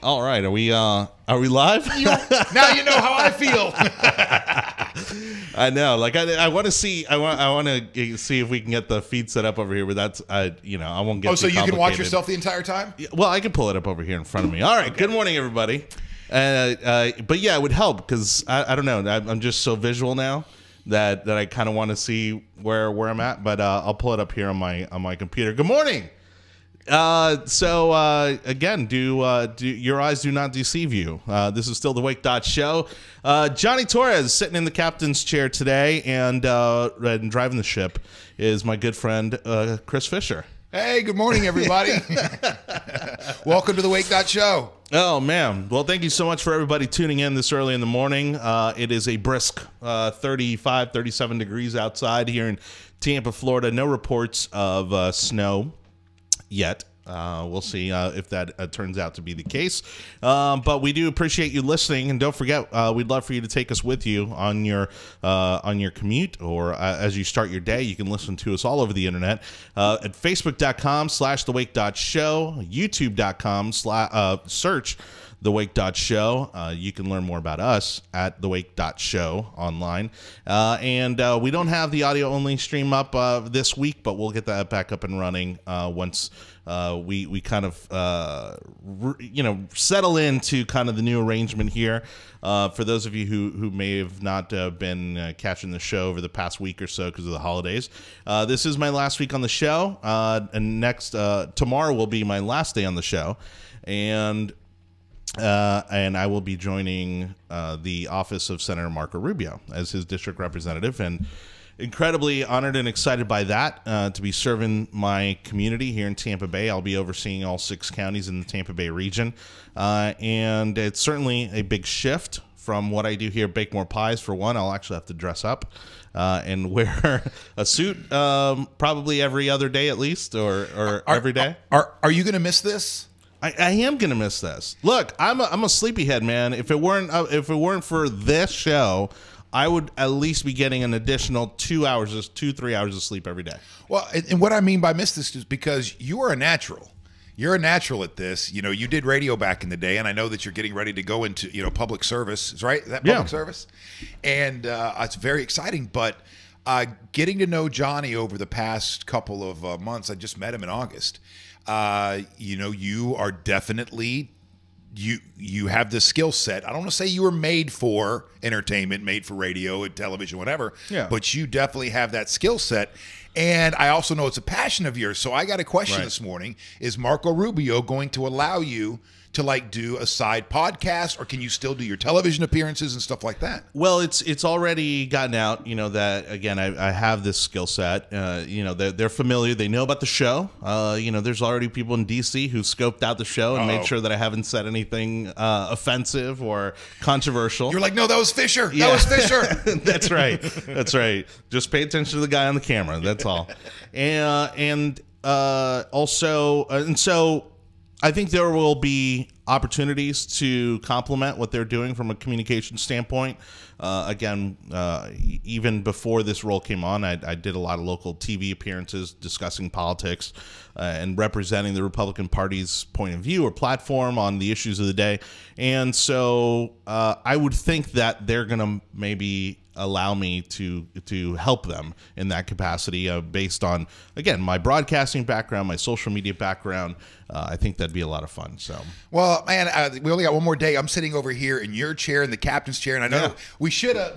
All right, are we live? Now you know how I feel. I know. Like I want to see. I want to see if we can get the feed set up over here. But that's I won't get. Oh, so you can watch yourself the entire time? Well, I can pull it up over here in front of me. All right. Okay. Good morning, everybody. But yeah, it would help because I don't know. I'm just so visual now that I kind of want to see where I'm at. But I'll pull it up here on my computer. Good morning. Again, do your eyes do not deceive you. This is still the Wake.Show. Jonny Torres sitting in the captain's chair today, and driving the ship is my good friend Chris Fisher. Hey, good morning, everybody. Welcome to the Wake.Show. Oh, man. Well, thank you so much for everybody tuning in this early in the morning. It is a brisk 35, 37 degrees outside here in Tampa, Florida. No reports of snow yet. We'll see if that turns out to be the case. But we do appreciate you listening, and don't forget, we'd love for you to take us with you on your commute or as you start your day. You can listen to us all over the internet at facebook.com/thewake.show, youtube.com/ search The Wake.Show. You can learn more about us at The Wake.Show online. And we don't have the audio only stream up this week, but we'll get that back up and running once we kind of settle into kind of the new arrangement here. For those of you who may have not been catching the show over the past week or so because of the holidays, this is my last week on the show, and tomorrow will be my last day on the show, and I will be joining the office of Senator Marco Rubio as his district representative, and incredibly honored and excited by that, to be serving my community here in Tampa Bay. I'll be overseeing all 6 counties in the Tampa Bay region, and it's certainly a big shift from what I do here. Bake more pies, for one. I'll actually have to dress up and wear a suit probably every other day at least, or every day. Are you going to miss this? I am gonna miss this. Look, I'm a sleepyhead, man. If it weren't for this show, I would at least be getting an additional 3 hours of sleep every day. Well, and what I mean by miss this is because you are a natural. You're a natural at this. You know, you did radio back in the day, and I know that you're getting ready to go into public service. Right? Is that public service? And it's very exciting. But getting to know Jonny over the past couple of months, I just met him in August. You are definitely, you have the skill set. I don't want to say you were made for entertainment, made for radio and television, whatever. Yeah. But you definitely have that skill set. And I also know it's a passion of yours. So I got a question this morning. Is Marco Rubio going to allow you to do a side podcast, or can you still do your television appearances and stuff like that? Well, it's already gotten out, that again, I have this skill set. They're familiar. They know about the show. There's already people in DC who scoped out the show and made sure that I haven't said anything offensive or controversial. You're like, no, that was Fisher. Yeah. That was Fisher. That's right. That's right. Just pay attention to the guy on the camera. That's all. And so I think there will be opportunities to complement what they're doing from a communication standpoint. Even before this role came on, I did a lot of local TV appearances discussing politics and representing the Republican Party's point of view or platform on the issues of the day. And so I would think that they're going to maybe allow me to help them in that capacity based on, again, my broadcasting background, my social media background. I think that'd be a lot of fun. So, well, man, we only got one more day. I'm sitting over here in your chair, in the captain's chair, and I know we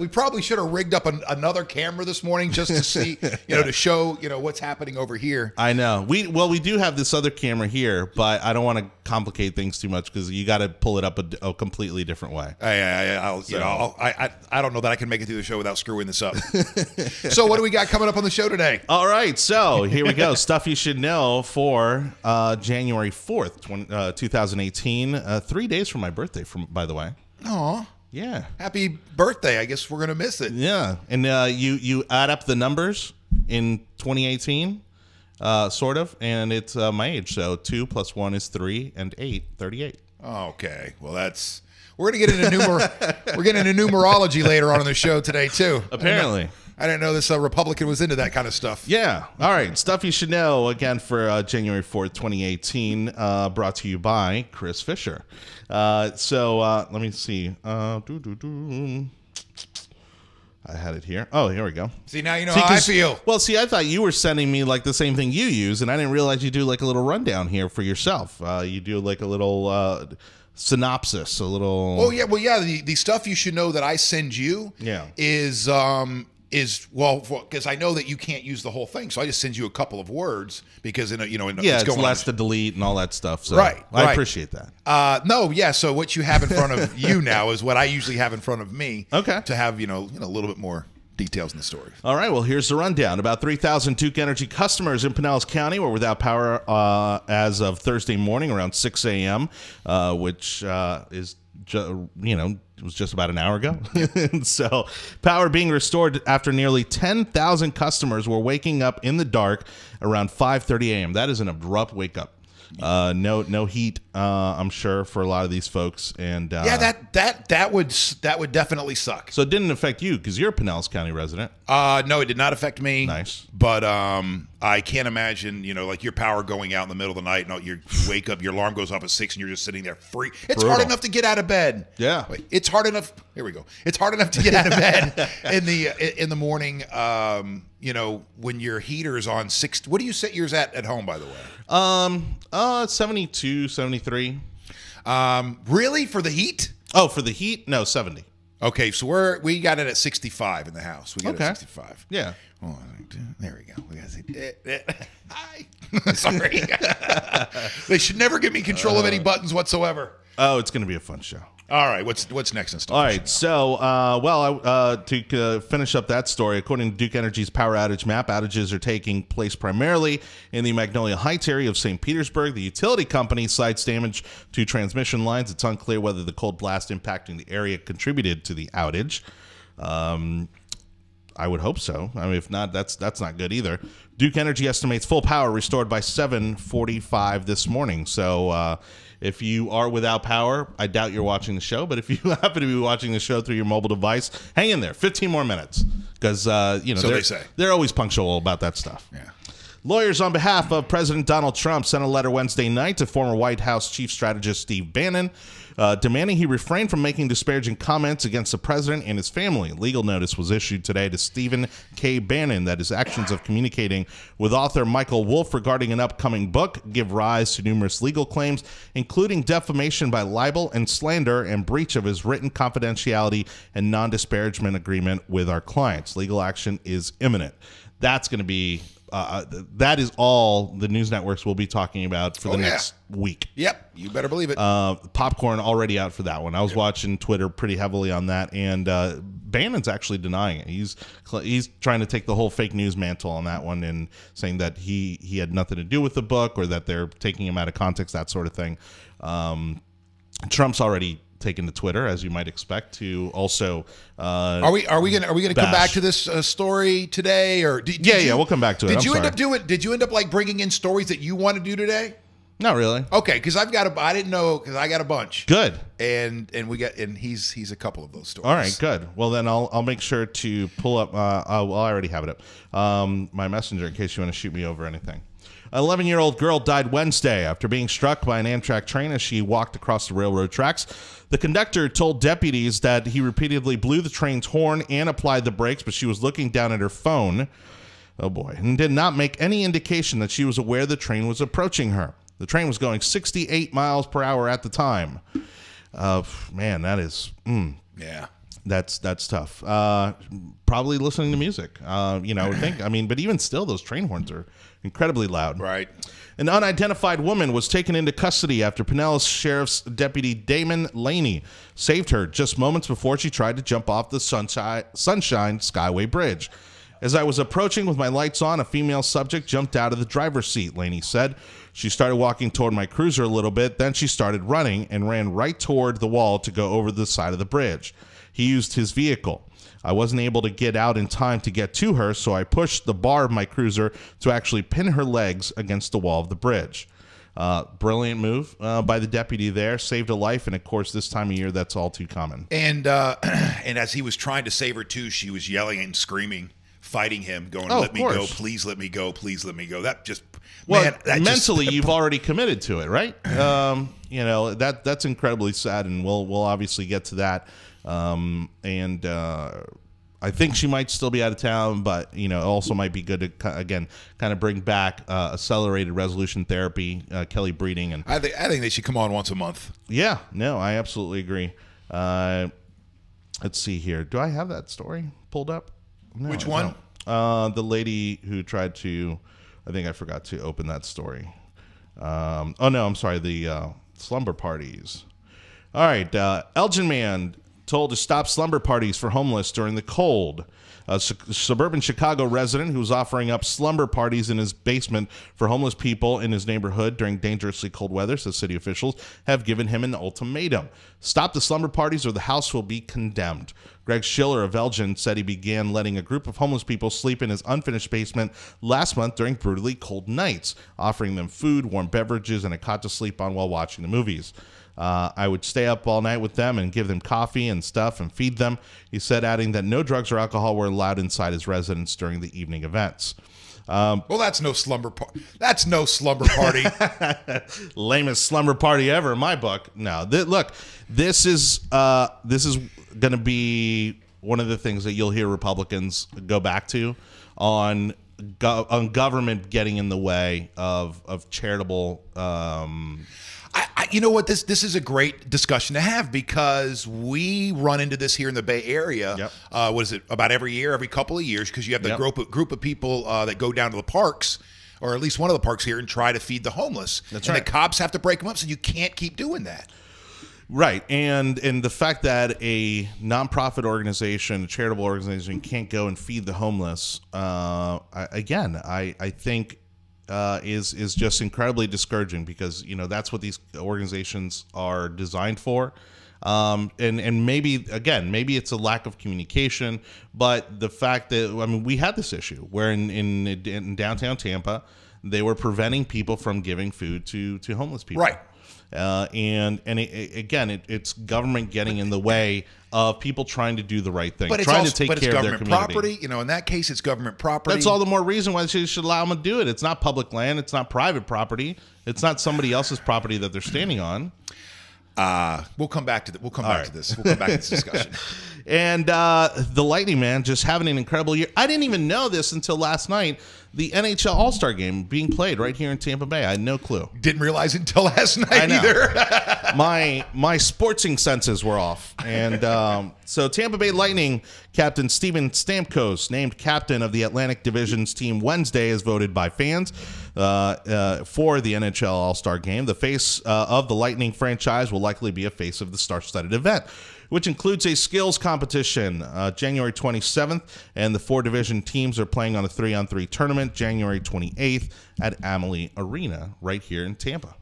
probably should have rigged up another camera this morning just to see, to show, what's happening over here. I know. We do have this other camera here, but I don't want to complicate things too much because you got to pull it up a completely different way. I don't know that I can make it through the show without screwing this up. So what do we got coming up on the show today? All right, so here we go. Stuff you should know for January 4th, 2018. 3 days from my birthday, by the way. Aw. Yeah. Happy birthday. I guess we're going to miss it. Yeah. And you add up the numbers in 2018, sort of, and it's my age. So 2 + 1 is 3, and 8, 38. Okay. Well, that's We're gonna get into we're getting into numerology later on in the show today too. Apparently. I didn't know this Republican was into that kind of stuff. Yeah. All right. Stuff you should know, again, for January 4th, 2018, brought to you by Chris Fisher. Let me see. I had it here. Oh, here we go. See, now you know how I feel. Well, see, I thought you were sending me like the same thing you use, and I didn't realize you do like a little rundown here for yourself. You do like a little synopsis, a little. Oh yeah, well yeah. The stuff you should know that I send you, is because I know that you can't use the whole thing, so I just send you a couple of words because it's less to delete and all that stuff. So right. I appreciate that. So what you have in front of you now is what I usually have in front of me. Okay. To have a little bit more details in the story. All right. Well, here's the rundown. About 3,000 Duke Energy customers in Pinellas County were without power as of Thursday morning around 6 a.m., which is it was just about an hour ago. So power being restored after nearly 10,000 customers were waking up in the dark around 5:30 a.m. That is an abrupt wake up. No heat, I'm sure, for a lot of these folks. And that would definitely suck. So it didn't affect you because you're a Pinellas County resident. No, it did not affect me. Nice. But I can't imagine, like your power going out in the middle of the night and you wake up, your alarm goes off at 6 and you're just sitting there free. It's hard enough to get out of bed. Yeah. It's hard enough. Here we go. It's hard enough to get out of bed in the morning. When your heater's on 6. What do you set yours at home, by the way? 72, 73. Really, for the heat? Oh, for the heat? No, 70. Okay, so we got it at 65 in the house. We got it at 65. Yeah. Oh, there we go. We got to see. Hi. Sorry. They should never give me control of any buttons whatsoever. Oh, it's going to be a fun show. All right, what's next in stuff? All right, so to finish up that story, according to Duke Energy's power outage map, outages are taking place primarily in the Magnolia Heights area of St. Petersburg. The utility company cites damage to transmission lines. It's unclear whether the cold blast impacting the area contributed to the outage. I would hope so. I mean, if not, that's not good either. Duke Energy estimates full power restored by 7:45 this morning. So if you are without power, I doubt you're watching the show. But if you happen to be watching the show through your mobile device, hang in there. 15 more minutes, because so they say they're always punctual about that stuff. Yeah. Lawyers on behalf of President Donald Trump sent a letter Wednesday night to former White House Chief Strategist Steve Bannon, demanding he refrain from making disparaging comments against the president and his family. Legal notice was issued today to Stephen K. Bannon that his actions of communicating with author Michael Wolff regarding an upcoming book give rise to numerous legal claims, including defamation by libel and slander and breach of his written confidentiality and non-disparagement agreement with our clients. Legal action is imminent. That's going to be... that is all the news networks will be talking about for the next week. Yep, you better believe it. Popcorn already out for that one. I was watching Twitter pretty heavily on that, and Bannon's actually denying it. He's trying to take the whole fake news mantle on that one and saying that he had nothing to do with the book or that they're taking him out of context, that sort of thing. Trump's already taken to Twitter, as you might expect, to also are we gonna come back to this story today, or we'll come back to it. Did you end up like bringing in stories that you want to do today? Not really. Okay, because I didn't know, because I got a bunch. Good. And he's a couple of those stories. All right, good. Well, then I'll make sure to pull up. I already have it up. My messenger, in case you want to shoot me over anything. An 11-year-old girl died Wednesday after being struck by an Amtrak train as she walked across the railroad tracks. The conductor told deputies that he repeatedly blew the train's horn and applied the brakes, but she was looking down at her phone, oh boy, and did not make any indication that she was aware the train was approaching her. The train was going 68 miles per hour at the time. Man, that is... Yeah. That's tough. Probably listening to music. I would think. I mean, but even still, those train horns are incredibly loud. Right. An unidentified woman was taken into custody after Pinellas Sheriff's Deputy Damon Laney saved her just moments before she tried to jump off the Sunshine Skyway Bridge. As I was approaching with my lights on, a female subject jumped out of the driver's seat, Laney said. She started walking toward my cruiser a little bit, then she started running and ran right toward the wall to go over the side of the bridge. He used his vehicle. I wasn't able to get out in time to get to her, so I pushed the bar of my cruiser to actually pin her legs against the wall of the bridge. Brilliant move by the deputy there. Saved a life. And, of course, this time of year, that's all too common. And as he was trying to save her, too, she was yelling and screking, fighting him, going, let me go, please let me go, please let me go. That just, man. That mentally, you've already committed to it, right? That's incredibly sad, and we'll obviously get to that. I think she might still be out of town, but it also might be good to again kind of bring back accelerated resolution therapy, Kelly Breeding, and I think they should come on once a month. Yeah, no, I absolutely agree. Let's see here. Do I have that story pulled up? No, which one? The lady who tried to. I think I forgot to open that story. Oh no, I'm sorry. The slumber parties. All right, Elgin man told to stop slumber parties for homeless during the cold. A suburban Chicago resident who was offering up slumber parties in his basement for homeless people in his neighborhood during dangerously cold weather, says city officials, have given him an ultimatum. Stop the slumber parties or the house will be condemned. Greg Schiller of Elgin said he began letting a group of homeless people sleep in his unfinished basement last month during brutally cold nights, offering them food, warm beverages, and a cot to sleep on while watching the movies. I would stay up all night with them and give them coffee and stuff and feed them. He said, adding that no drugs or alcohol were allowed inside his residence during the evening events. Well, that's no slumber party. That's no slumber party. Lamest slumber party ever in my book. No, look, this is going to be one of the things that you'll hear Republicans go back to on government getting in the way of charitable. You know what? This is a great discussion to have because we run into this here in the Bay Area. Yep. What is it? About every year, every couple of years, because you have the group of people that go down to the parks, or at least one of the parks here, and try to feed the homeless. That's and right. The cops have to break them up, so you can't keep doing that. Right, and the fact that a nonprofit organization, a charitable organization, can't go and feed the homeless, I think. Is just incredibly discouraging because that's what these organizations are designed for, and maybe it's a lack of communication, but the fact that we had this issue where in downtown Tampa they were preventing people from giving food to homeless people, right? It's government getting in the way of people trying to do the right thing, but trying to take care of their community. Property. In that case, it's government property. That's all the more reason why they should allow them to do it. It's not public land. It's not private property. It's not somebody else's property that they're standing on. We'll come back to this. We'll come back to this discussion. And the Lightning, man, just having an incredible year. I didn't even know this until last night. The NHL All-Star Game being played right here in Tampa Bay. I had no clue. Didn't realize it until last night either. my sportsing senses were off. And so Tampa Bay Lightning captain Steven Stamkos named captain of the Atlantic Division's team Wednesday as voted by fans for the NHL All-Star Game. The face of the Lightning franchise will likely be a face of the star-studded event, which includes a skills competition January 27th, and the 4 division teams are playing on a 3-on-3 tournament January 28th at Amalie Arena right here in Tampa.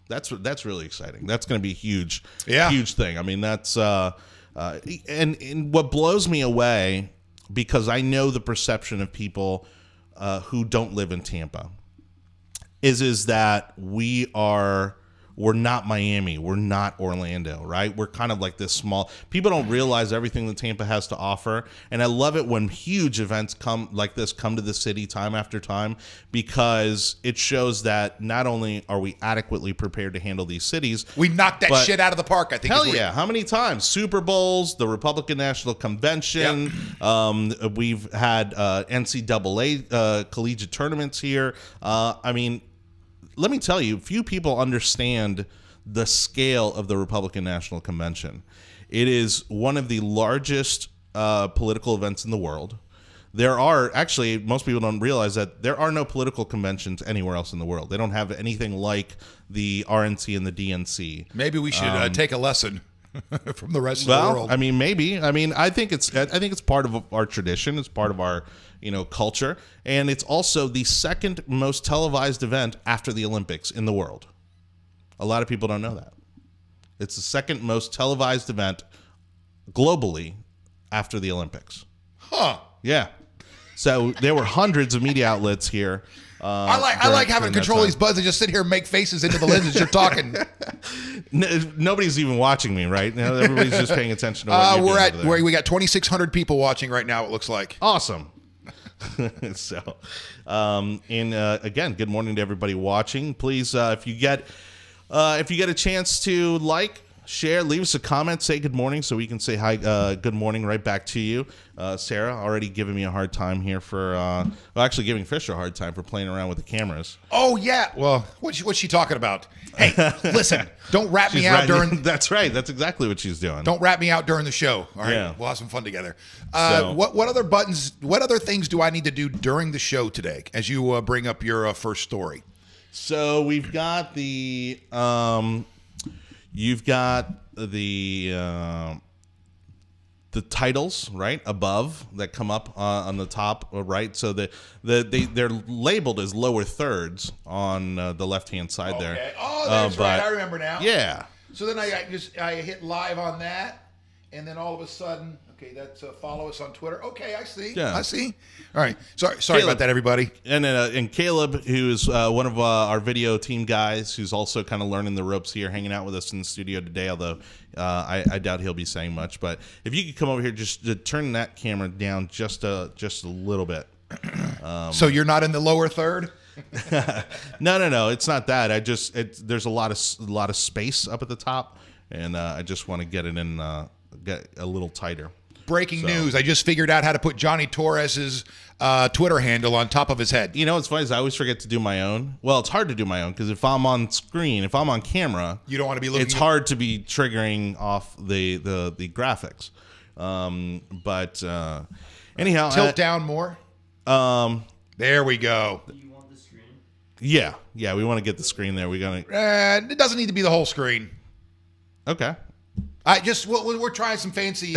That's really exciting. That's going to be a huge thing. That's and what blows me away, because I know the perception of people who don't live in Tampa is that we're not Miami. We're not Orlando, right? We're kind of like this small. People don't realize everything that Tampa has to offer. And I love it when huge events come to the city time after time, because it shows that not only are we adequately prepared to handle these cities. We knocked that shit out of the park, I think. Hell yeah. How many times? Super Bowls, the Republican National Convention. Yep. We've had NCAA collegiate tournaments here. Let me tell you, few people understand the scale of the Republican National Convention. It is one of the largest political events in the world. There are actually, most people don't realize that there are no political conventions anywhere else in the world. They don't have anything like the RNC and the DNC. Maybe we should take a lesson from the rest of the world. Maybe. I think it's part of our tradition. It's part of our culture, and it's also the second most televised event after the Olympics in the world. A lot of people don't know that. It's the second most televised event globally after the Olympics. Huh. Yeah. So there were hundreds of media outlets here I like having control of these buttons and just sit here and make faces into the lens as you're talking. Nobody's even watching me, right? Now everybody's just paying attention to what you're doing over there. We got 2,600 people watching right now, it looks like. Awesome. So, again, good morning to everybody watching. Please, if you get a chance to like, share, leave us a comment, say good morning so we can say hi, good morning right back to you. Sarah already giving me a hard time here for, actually giving Fisher a hard time for playing around with the cameras. Oh, yeah. Well, what's she talking about? Hey, listen, don't rat me out during... That's right. That's exactly what she's doing. Don't rat me out during the show. All right. Yeah. We'll have some fun together. What other things do I need to do during the show today as you bring up your first story? So we've got you've got the titles right above that come up on the top right, so they're labeled as lower thirds on the left hand side there. Oh, that's right. I remember now. Yeah. So then I hit live on that, and then all of a sudden, okay, that's follow us on Twitter. Okay, I see. Yeah. I see. All right. Sorry about that, everybody. And Caleb, who is one of our video team guys, who's also kind of learning the ropes here, hanging out with us in the studio today, although I doubt he'll be saying much. But if you could come over here, just to turn that camera down just a little bit. So you're not in the lower third? No, it's not that. There's a lot of space up at the top, and I just want to get it in, get a little tighter. Breaking news. I just figured out how to put Jonny Torres's Twitter handle on top of his head. You know what's funny is I always forget to do my own. Well, it's hard to do my own because if I'm on screen, if I'm on camera, you don't want to be looking. It's hard to be triggering off the graphics. But anyhow, tilt down more. There we go. You want the screen? Yeah, we want to get the screen there. It doesn't need to be the whole screen. Okay. We're trying some fancy.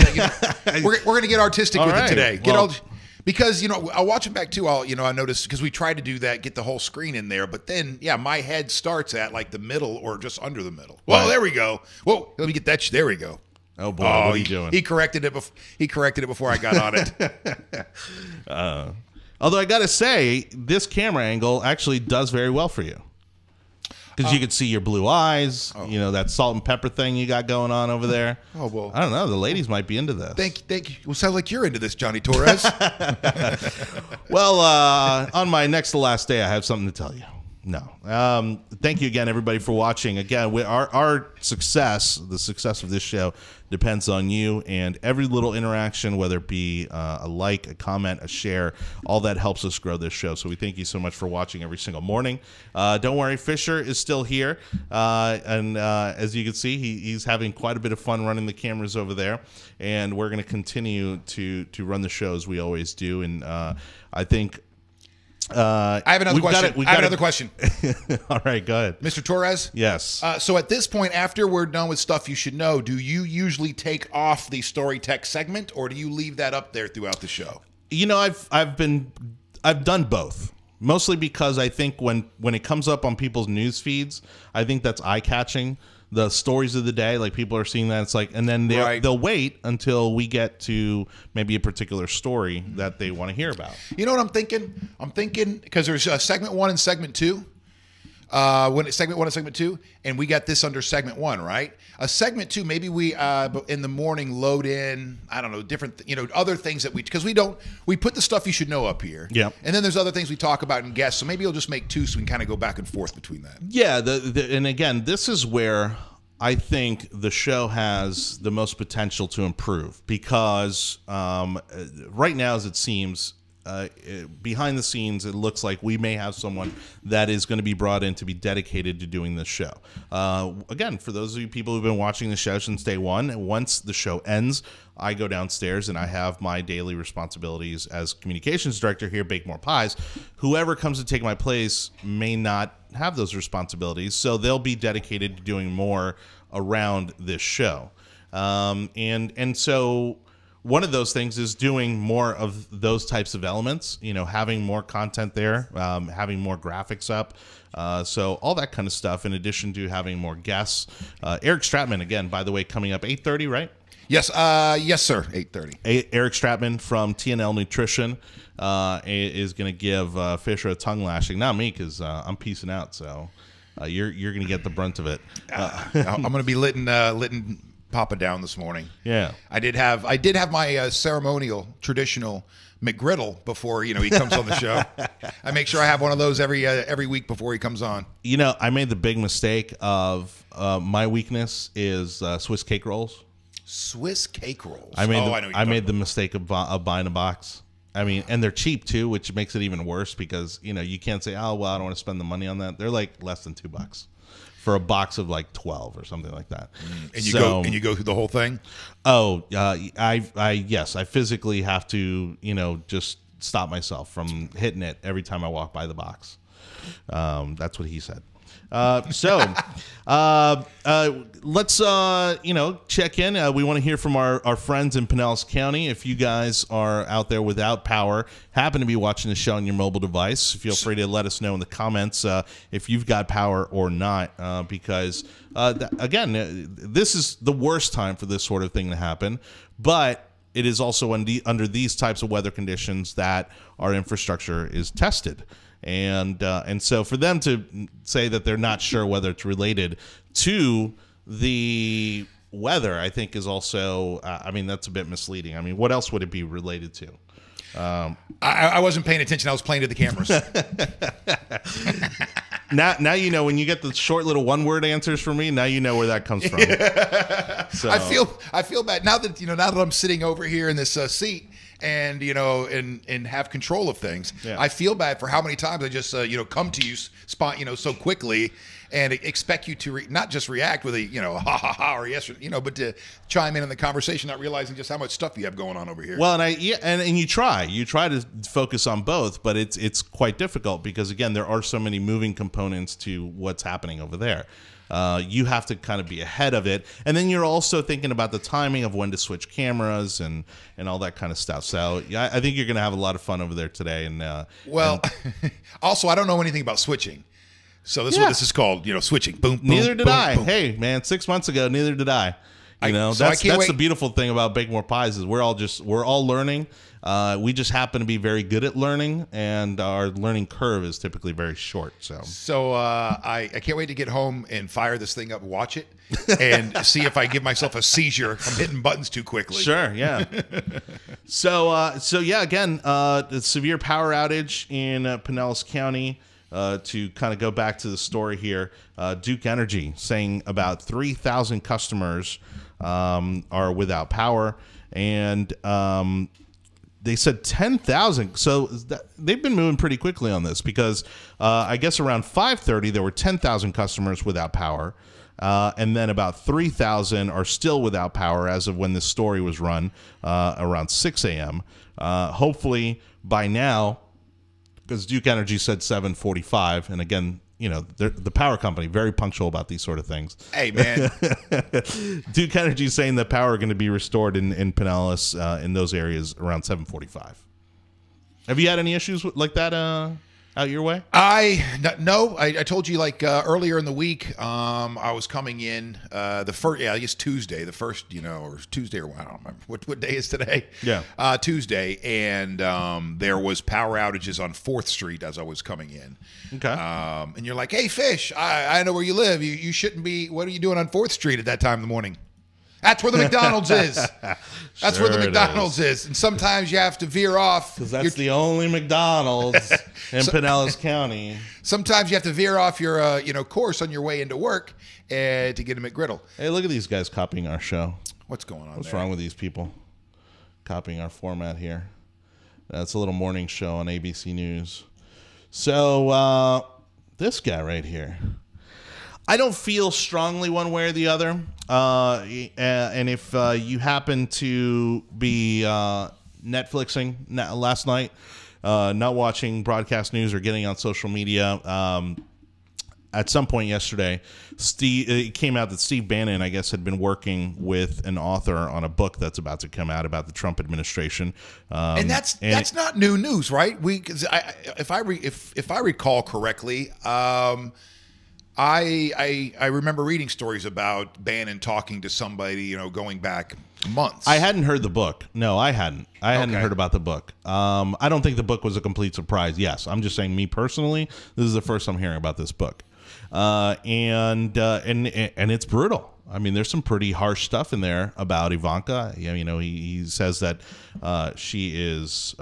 We're going to get artistic with it today. Because I'll watch it back too. I noticed because we tried to do that, get the whole screen in there, but then my head starts at like the middle or just under the middle. Well, there we go. Whoa, let me get that. There we go. Oh boy, what are you doing? He corrected it. He corrected it before I got on it. Although I got to say, this camera angle actually does very well for you. Because you could see your blue eyes, that salt and pepper thing you got going on over there. Oh, well. I don't know. The ladies might be into this. Thank you. Well, sounds like you're into this, Jonny Torres. Well, on my next to last day, I have something to tell you. No. Thank you again, everybody, for watching. Again, our success, the success of this show, depends on you, and every little interaction, whether it be a like, a comment, a share, all that helps us grow this show. So we thank you so much for watching every single morning. Don't worry, Fisher is still here, and as you can see, he's having quite a bit of fun running the cameras over there, and we're going to continue to run the show as we always do, and I think... I have another question. I have another question. All right, go ahead. Mr. Torres? Yes. So at this point, after we're done with stuff you should know, do you usually take off the story tech segment, or do you leave that up there throughout the show? I've done both. Mostly because I think when it comes up on people's news feeds, I think that's eye-catching. The stories of the day, like people are seeing that, it's like, and then they'll wait until we get to maybe a particular story that they want to hear about. You know what I'm thinking? I'm thinking because there's segment 1 and segment 2. Segment 1 and segment 2, and we got this under segment 1, right? Segment 2, maybe we in the morning load in, I don't know, different, other things that because we put the stuff you should know up here, yeah, and then there's other things we talk about and guests. So maybe you'll just make 2 so we can kind of go back and forth between that. Yeah, and again, this is where I think the show has the most potential to improve because right now, as it seems. Behind the scenes, it looks like we may have someone that is going to be brought in to be dedicated to doing this show. Again, for those of you people who've been watching the show since day one, once the show ends, I go downstairs and I have my daily responsibilities as communications director here, Bake More Pies. Whoever comes to take my place may not have those responsibilities, so they'll be dedicated to doing more around this show. And so one of those things is doing more of those types of elements, having more content there, having more graphics up. So all that kind of stuff, in addition to having more guests. Eric Stratman, again, by the way, coming up 8:30, right? Yes, yes, sir. 8:30. Eric Stratman from TNL Nutrition is going to give Fisher a tongue lashing. Not me, because I'm peacing out. So you're going to get the brunt of it. I'm going to be litting Papa down this morning. Yeah, I did have my ceremonial, traditional McGriddle before he comes on the show. I make sure I have one of those every week before he comes on. I made the big mistake of my weakness is Swiss cake rolls. Swiss cake rolls. I made the mistake of buying a box. And they're cheap too, which makes it even worse because you can't say, oh well, I don't want to spend the money on that. They're like less than $2 for a box of like 12 or something like that. And you go through the whole thing. Oh, I physically have to just stop myself from hitting it every time I walk by the box. That's what he said. Let's check in. We want to hear from our friends in Pinellas County. If you guys are out there without power, happen to be watching the show on your mobile device, feel free to let us know in the comments if you've got power or not, because again, this is the worst time for this sort of thing to happen, but it is also under these types of weather conditions that our infrastructure is tested. And so for them to say that they're not sure whether it's related to the weather, I think is also, that's a bit misleading. What else would it be related to? I wasn't paying attention. I was playing to the cameras. Now when you get the short little one-word answers from me, now you know where that comes from. Yeah. So I feel bad now that I'm sitting over here in this seat. And and have control of things. Yeah. I feel bad for how many times I just come to you so quickly and expect you to not just react with a ha ha ha or yes or but to chime in the conversation, not realizing just how much stuff you have going on over here. Well, and you try to focus on both, but it's quite difficult because again there are so many moving components to what's happening over there. You have to kind of be ahead of it, and then you're also thinking about the timing of when to switch cameras and all that kind of stuff. So yeah, I think you're going to have a lot of fun over there today. And also I don't know anything about switching, so this is what this is called. Switching. Boom. Neither boom, did boom, I. Boom. Hey man, 6 months ago, neither did I. That's the beautiful thing about Bake More Pies is we're all learning. We just happen to be very good at learning, and our learning curve is typically very short. So I can't wait to get home and fire this thing up, watch it, and see if I give myself a seizure from hitting buttons too quickly. Sure, yeah. So yeah, again, the severe power outage in Pinellas County. To kind of go back to the story here, Duke Energy saying about 3,000 customers are without power, and they said 10,000. So they've been moving pretty quickly on this because I guess around 5:30 there were 10,000 customers without power, and then about 3,000 are still without power as of when this story was run around 6 a.m. Hopefully by now, because Duke Energy said 7:45, and again, the power company, very punctual about these sort of things. Hey, man. Duke Energy is saying that power are going to be restored in Pinellas, in those areas around 7:45. Have you had any issues like that out your way? No. I told you earlier in the week, I was coming in the first, I guess Tuesday, the first, or Tuesday or I don't remember what day is today. Yeah, Tuesday, and there was power outages on 4th Street as I was coming in. Okay, and you're like, hey, Fish, I know where you live. You shouldn't be. What are you doing on 4th Street at that time in the morning? That's where the McDonald's is. That's where the McDonald's is. And sometimes you have to veer off. Because that's the only McDonald's in Pinellas County. Sometimes you have to veer off your course on your way into work to get a McGriddle. Hey, look at these guys copying our show. What's going on What's wrong with these people copying our format here? That's a little morning show on ABC News. So this guy right here. I don't feel strongly one way or the other. And if you happen to be Netflixing last night, not watching broadcast news or getting on social media, at some point yesterday, it came out that Steve Bannon, I guess, had been working with an author on a book that's about to come out about the Trump administration. And that's not new news, right? If I recall correctly, I remember reading stories about Bannon talking to somebody, going back months. I hadn't heard the book. No, I hadn't. I hadn't heard about the book. I don't think the book was a complete surprise. Yes, I'm just saying, me personally, this is the first I'm hearing about this book, and it's brutal. I mean, there's some pretty harsh stuff in there about Ivanka. He says that she is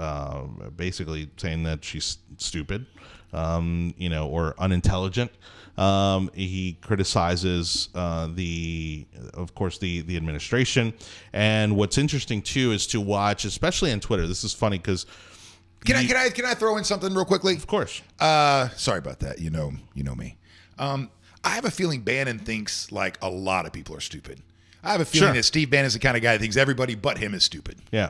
basically saying that she's stupid, or unintelligent. He criticizes of course, the administration. And what's interesting too is to watch, especially on Twitter. This is funny because can I throw in something real quickly? Of course. Sorry about that. You know me. I have a feeling Bannon thinks like a lot of people are stupid. I have a feeling that Steve Bannon's the kind of guy that thinks everybody but him is stupid. Yeah.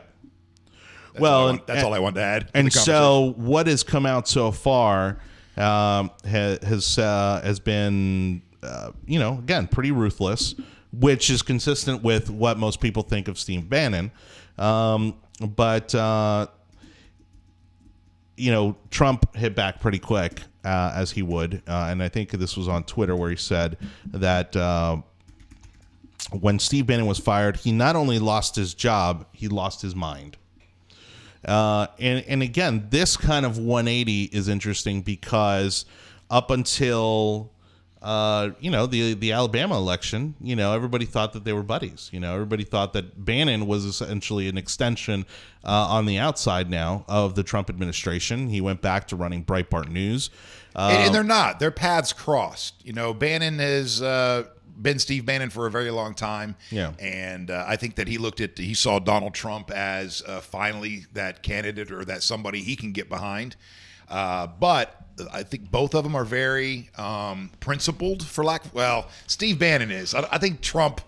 That's all I want to add. And so what has come out so far has been, again, pretty ruthless, which is consistent with what most people think of Steve Bannon. But Trump hit back pretty quick, as he would. And I think this was on Twitter where he said that when Steve Bannon was fired, he not only lost his job, he lost his mind. And again, this kind of 180 is interesting because up until the Alabama election, everybody thought that they were buddies. Everybody thought that Bannon was essentially an extension on the outside now of the Trump administration. He went back to running Breitbart News, and they're not. Their paths crossed. Bannon has been Steve Bannon for a very long time. Yeah. And I think that he saw Donald Trump as finally that candidate or that somebody he can get behind. But I think both of them are very principled, Steve Bannon is. I think Trump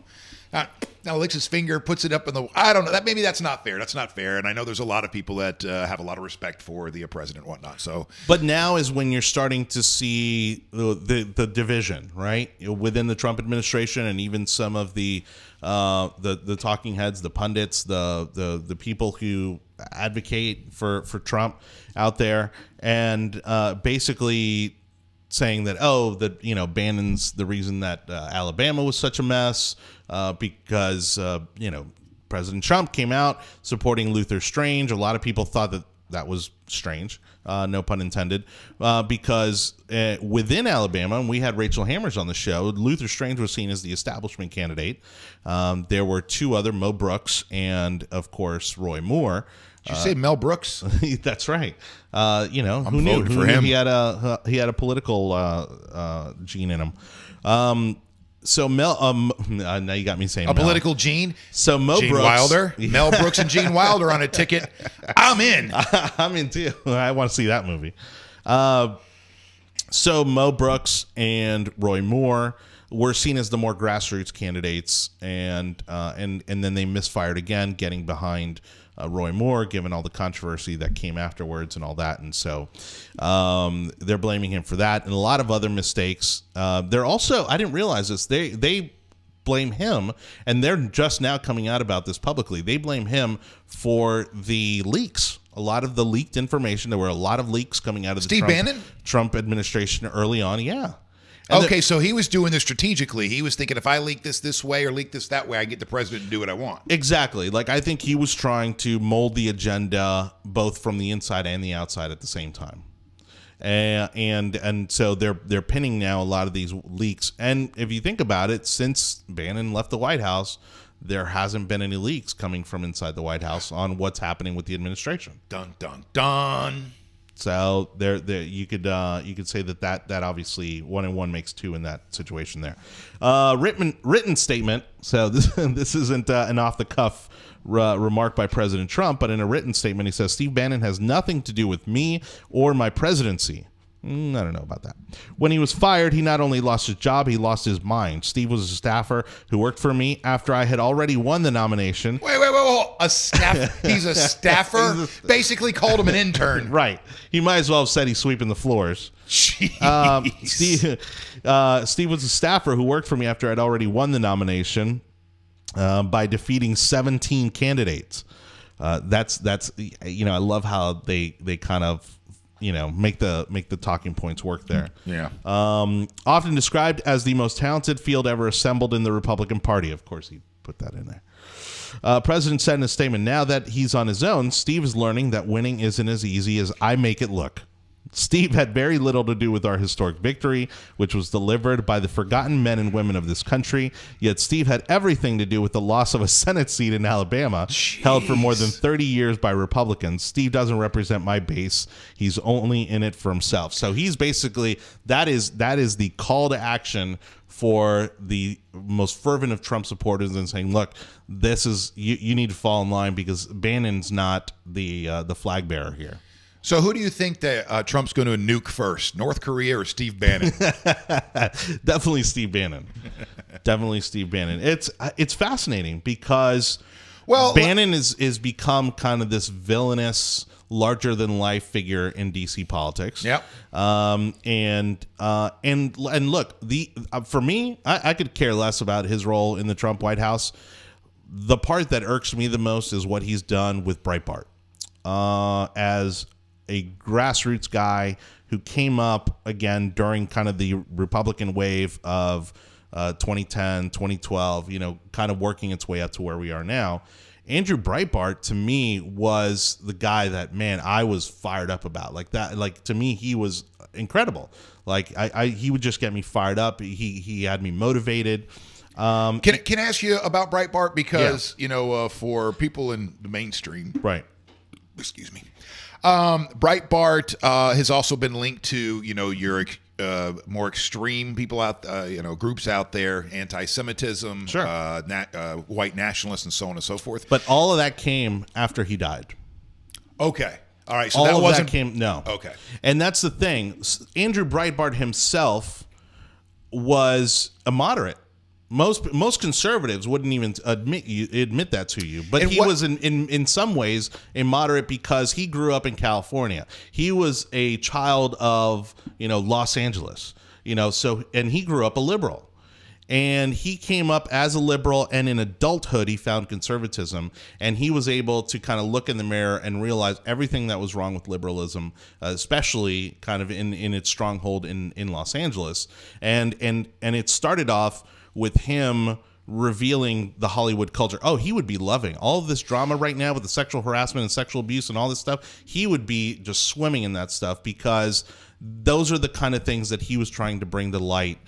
now licks his finger, puts it up in the. I don't know. Maybe that's not fair. That's not fair. And I know there's a lot of people that have a lot of respect for the president and whatnot. So, but now is when you're starting to see the division, right, within the Trump administration, and even some of the talking heads, the pundits, the people who advocate for Trump out there, and basically saying that Bannon's the reason that Alabama was such a mess because President Trump came out supporting Luther Strange. A lot of people thought that was strange, no pun intended, because within Alabama, and we had Rachel Hammers on the show, Luther Strange was seen as the establishment candidate. There were two other, Mo Brooks and, of course, Roy Moore. Did you say Mel Brooks? That's right. I'm who knew? For him. He had a political gene in him. So Mel, now you got me saying a Mel. Political gene. So Gene Brooks, Wilder, Mel Brooks and Gene Wilder on a ticket. I'm in. I'm in too. I want to see that movie. So Mo Brooks and Roy Moore were seen as the more grassroots candidates, and then they misfired again, getting behind Roy Moore, given all the controversy that came afterwards and all that. And so they're blaming him for that and a lot of other mistakes. They're also, I didn't realize this, they blame him, and they're just now coming out about this publicly. They blame him for the leaks. A lot of the leaked information. There were a lot of leaks coming out of the Trump administration early on. Yeah. And okay, so he was doing this strategically. He was thinking, if I leak this way or leak this that way, I get the president to do what I want. Exactly. Like, I think he was trying to mold the agenda both from the inside and the outside at the same time. And so they're pinning now a lot of these leaks. And if you think about it, since Bannon left the White House, there hasn't been any leaks coming from inside the White House on what's happening with the administration. Dun dun dun. So there you could say that obviously 1 and 1 makes 2 in that situation there. Written statement. So this isn't an off the cuff remark by President Trump, but in a written statement he says Steve Bannon has nothing to do with me or my presidency. I don't know about that. When he was fired, he not only lost his job, he lost his mind. Steve was a staffer who worked for me after I had already won the nomination. Wait. A staff? He's a staffer? Basically called him an intern. Right. He might as well have said he's sweeping the floors. Steve was a staffer who worked for me after I'd already won the nomination by defeating 17 candidates. That's I love how they kind of make the talking points work there. Yeah. Often described as the most talented field ever assembled in the Republican Party. Of course, he put that in there. President said in a statement, now that he's on his own, Steve is learning that winning isn't as easy as I make it look. Steve had very little to do with our historic victory, which was delivered by the forgotten men and women of this country. Yet Steve had everything to do with the loss of a Senate seat in Alabama, held for more than 30 years by Republicans. Steve doesn't represent my base. He's only in it for himself. So he's basically, that is the call to action for the most fervent of Trump supporters and saying, look, this is, you need to fall in line because Bannon's not the flag bearer here. So who do you think that Trump's going to nuke first, North Korea or Steve Bannon? Definitely Steve Bannon. Definitely Steve Bannon. It's fascinating because Bannon is become kind of this villainous, larger than life figure in DC politics. Yep. And look, for me, I could care less about his role in the Trump White House. The part that irks me the most is what he's done with Breitbart. As a grassroots guy who came up again during kind of the Republican wave of 2010, 2012, kind of working its way up to where we are now. Andrew Breitbart, to me, was the guy that, man, I was fired up about. Like that, like to me, he was incredible. Like he would just get me fired up. He had me motivated. Can I ask you about Breitbart? Because, for people in the mainstream. Right. Excuse me. Breitbart has also been linked to, your more extreme people out, groups out there, anti-Semitism, sure. White nationalists, and so on and so forth. But all of that came after he died. Okay. All right. So all that of wasn't that came. No. Okay. And that's the thing. Andrew Breitbart himself was a moderate. Most conservatives wouldn't even admit that to you, but he was in some ways a moderate because he grew up in California. He was a child of Los Angeles, and he grew up a liberal, and he came up as a liberal, and in adulthood he found conservatism, and he was able to kind of look in the mirror and realize everything that was wrong with liberalism, especially kind of in its stronghold in Los Angeles, and it started off with him revealing the Hollywood culture. Oh, he would be loving all of this drama right now with the sexual harassment and sexual abuse and all this stuff. He would be just swimming in that stuff because those are the kind of things that he was trying to bring to light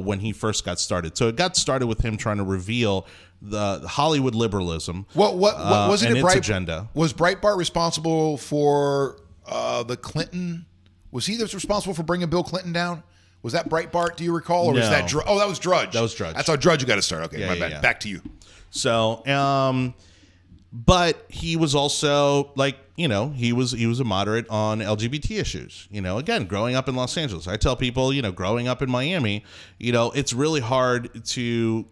when he first got started. So it got started with him trying to reveal the Hollywood liberalism. What was it? And its agenda. Was Breitbart responsible for the Clinton? Was he responsible for bringing Bill Clinton down? Was that Breitbart, do you recall? Or was that Drudge? Oh, that was Drudge. That was Drudge. That's how Drudge you got to start. Okay, my bad. Yeah. Back to you. So, but he was also he was a moderate on LGBT issues. Again, growing up in Los Angeles. I tell people, growing up in Miami, it's really hard to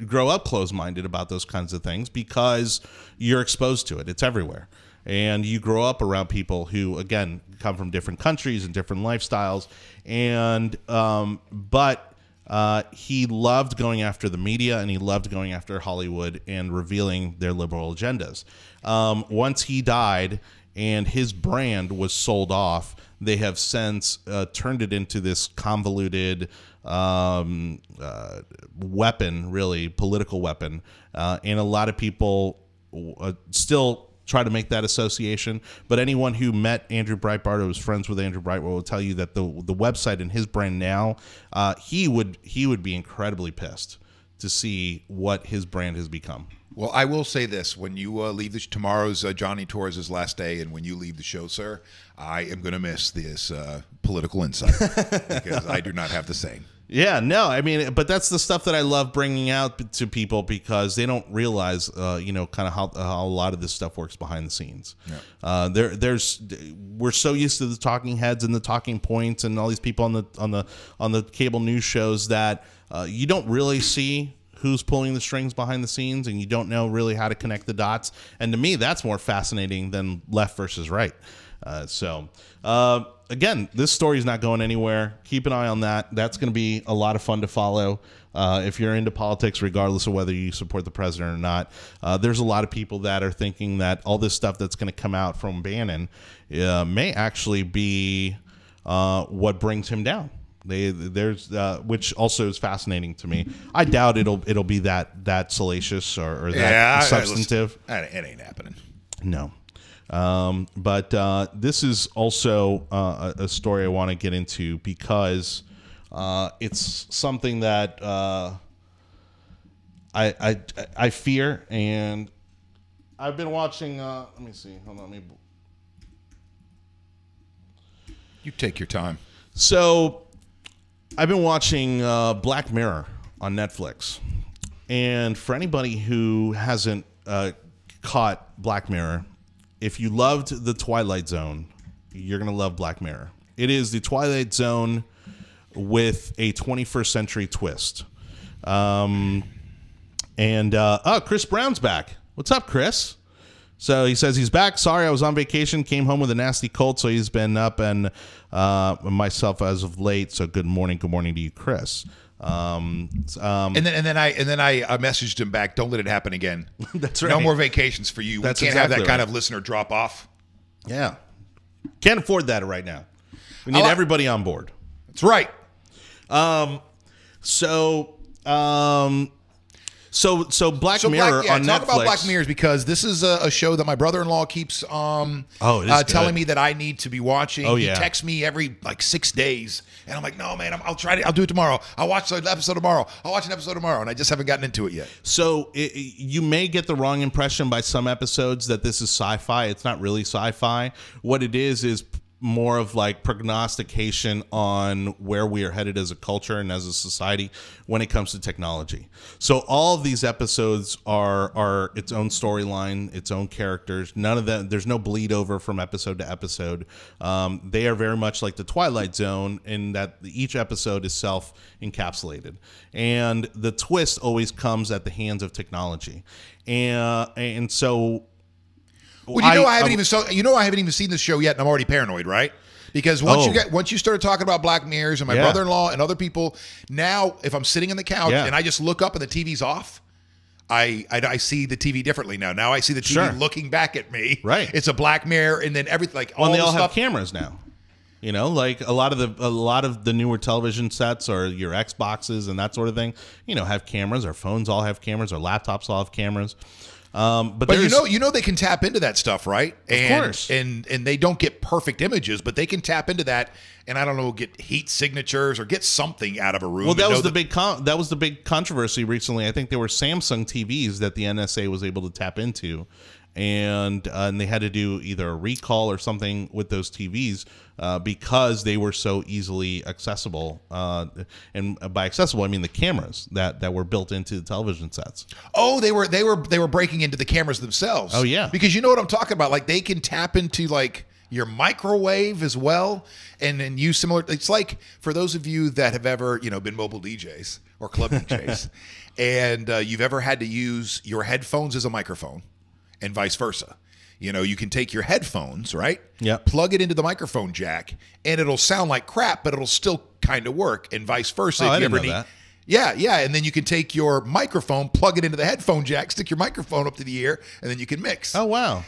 grow up closed-minded about those kinds of things because you're exposed to it. It's everywhere. And you grow up around people who, again, come from different countries and different lifestyles. And but he loved going after the media, and he loved going after Hollywood and revealing their liberal agendas. Once he died and his brand was sold off, they have since turned it into this convoluted weapon, really, political weapon. And a lot of people still try to make that association, but anyone who met Andrew Breitbart or was friends with Andrew Breitbart will tell you that the website and his brand now, he would be incredibly pissed to see what his brand has become. Well, I will say this: when you leave tomorrow's Jonny Torres' last day, and when you leave the show, sir, I am going to miss this political insight because I do not have the same. Yeah, no, I mean, but that's the stuff that I love bringing out to people because they don't realize, kind of how a lot of this stuff works behind the scenes. Yeah. We're so used to the talking heads and the talking points and all these people on the cable news shows that you don't really see who's pulling the strings behind the scenes, and you don't know really how to connect the dots. And to me, that's more fascinating than left versus right. Again, this story is not going anywhere. Keep an eye on that. That's going to be a lot of fun to follow. If you're into politics, regardless of whether you support the president or not, there's a lot of people that are thinking that all this stuff that's going to come out from Bannon may actually be what brings him down. Which also is fascinating to me. I doubt it'll be that salacious or that substantive. It ain't happening. No. But this is also a story I want to get into because it's something that I fear, and I've been watching. Let me see. Hold on. You take your time. So I've been watching Black Mirror on Netflix, and for anybody who hasn't caught Black Mirror, if you loved The Twilight Zone, you're going to love Black Mirror. It is The Twilight Zone with a 21st century twist. Chris Brown's back. What's up, Chris? So he says he's back. Sorry, I was on vacation, came home with a nasty cold, so he's been up and myself as of late. So good morning to you, Chris. And then I messaged him back. Don't let it happen again. That's right. No more vacations for you. That's we can't exactly have that kind right. of listener drop off. Yeah, can't afford that right now. We need everybody on board. That's right. So Black Mirror on Netflix. Talk about Black Mirrors because this is a show that my brother-in-law keeps telling me that I need to be watching. Oh, yeah. He texts me every 6 days, and I'm like, no, man, I'll try it. I'll do it tomorrow. I'll watch an episode tomorrow. And I just haven't gotten into it yet. So you may get the wrong impression by some episodes that this is sci-fi. It's not really sci-fi. What it is more of like prognostication on where we are headed as a culture and as a society when it comes to technology. So all of these episodes are its own storyline, its own characters. None of them, there's no bleed over from episode to episode. They are very much like the Twilight Zone in that each episode is self-encapsulated. And the twist always comes at the hands of technology. And so... Well, I haven't even seen this show yet, and I'm already paranoid, right? Because once you started talking about Black Mirrors and my brother-in-law and other people, now if I'm sitting on the couch and I just look up and the TV's off, I see the TV differently now. Now I see the TV looking back at me. Right, it's a Black Mirror, and then everything they all have cameras now. You know, like a lot of the newer television sets or your Xboxes and that sort of thing, have cameras. Our phones all have cameras. Our laptops all have cameras. But they can tap into that stuff, right? Of course. And they don't get perfect images, but they can tap into that, and I don't know, get heat signatures or get something out of a room. Well, that was the big controversy recently. I think there were Samsung TVs that the NSA was able to tap into, and they had to do either a recall or something with those TVs because they were so easily accessible. And by accessible, I mean the cameras that were built into the television sets. Oh, they were breaking into the cameras themselves. Oh yeah, because you know what I'm talking about. Like they can tap into your microwave as well, and then use similar. It's like for those of you that have ever been mobile DJs or club DJs, and you've ever had to use your headphones as a microphone. And vice versa. You can take your headphones, right? Yeah. Plug it into the microphone jack, and it'll sound like crap, but it'll still kind of work, and vice versa. Oh, I didn't know that. Yeah. And then you can take your microphone, plug it into the headphone jack, stick your microphone up to the ear, and then you can mix. Oh, wow.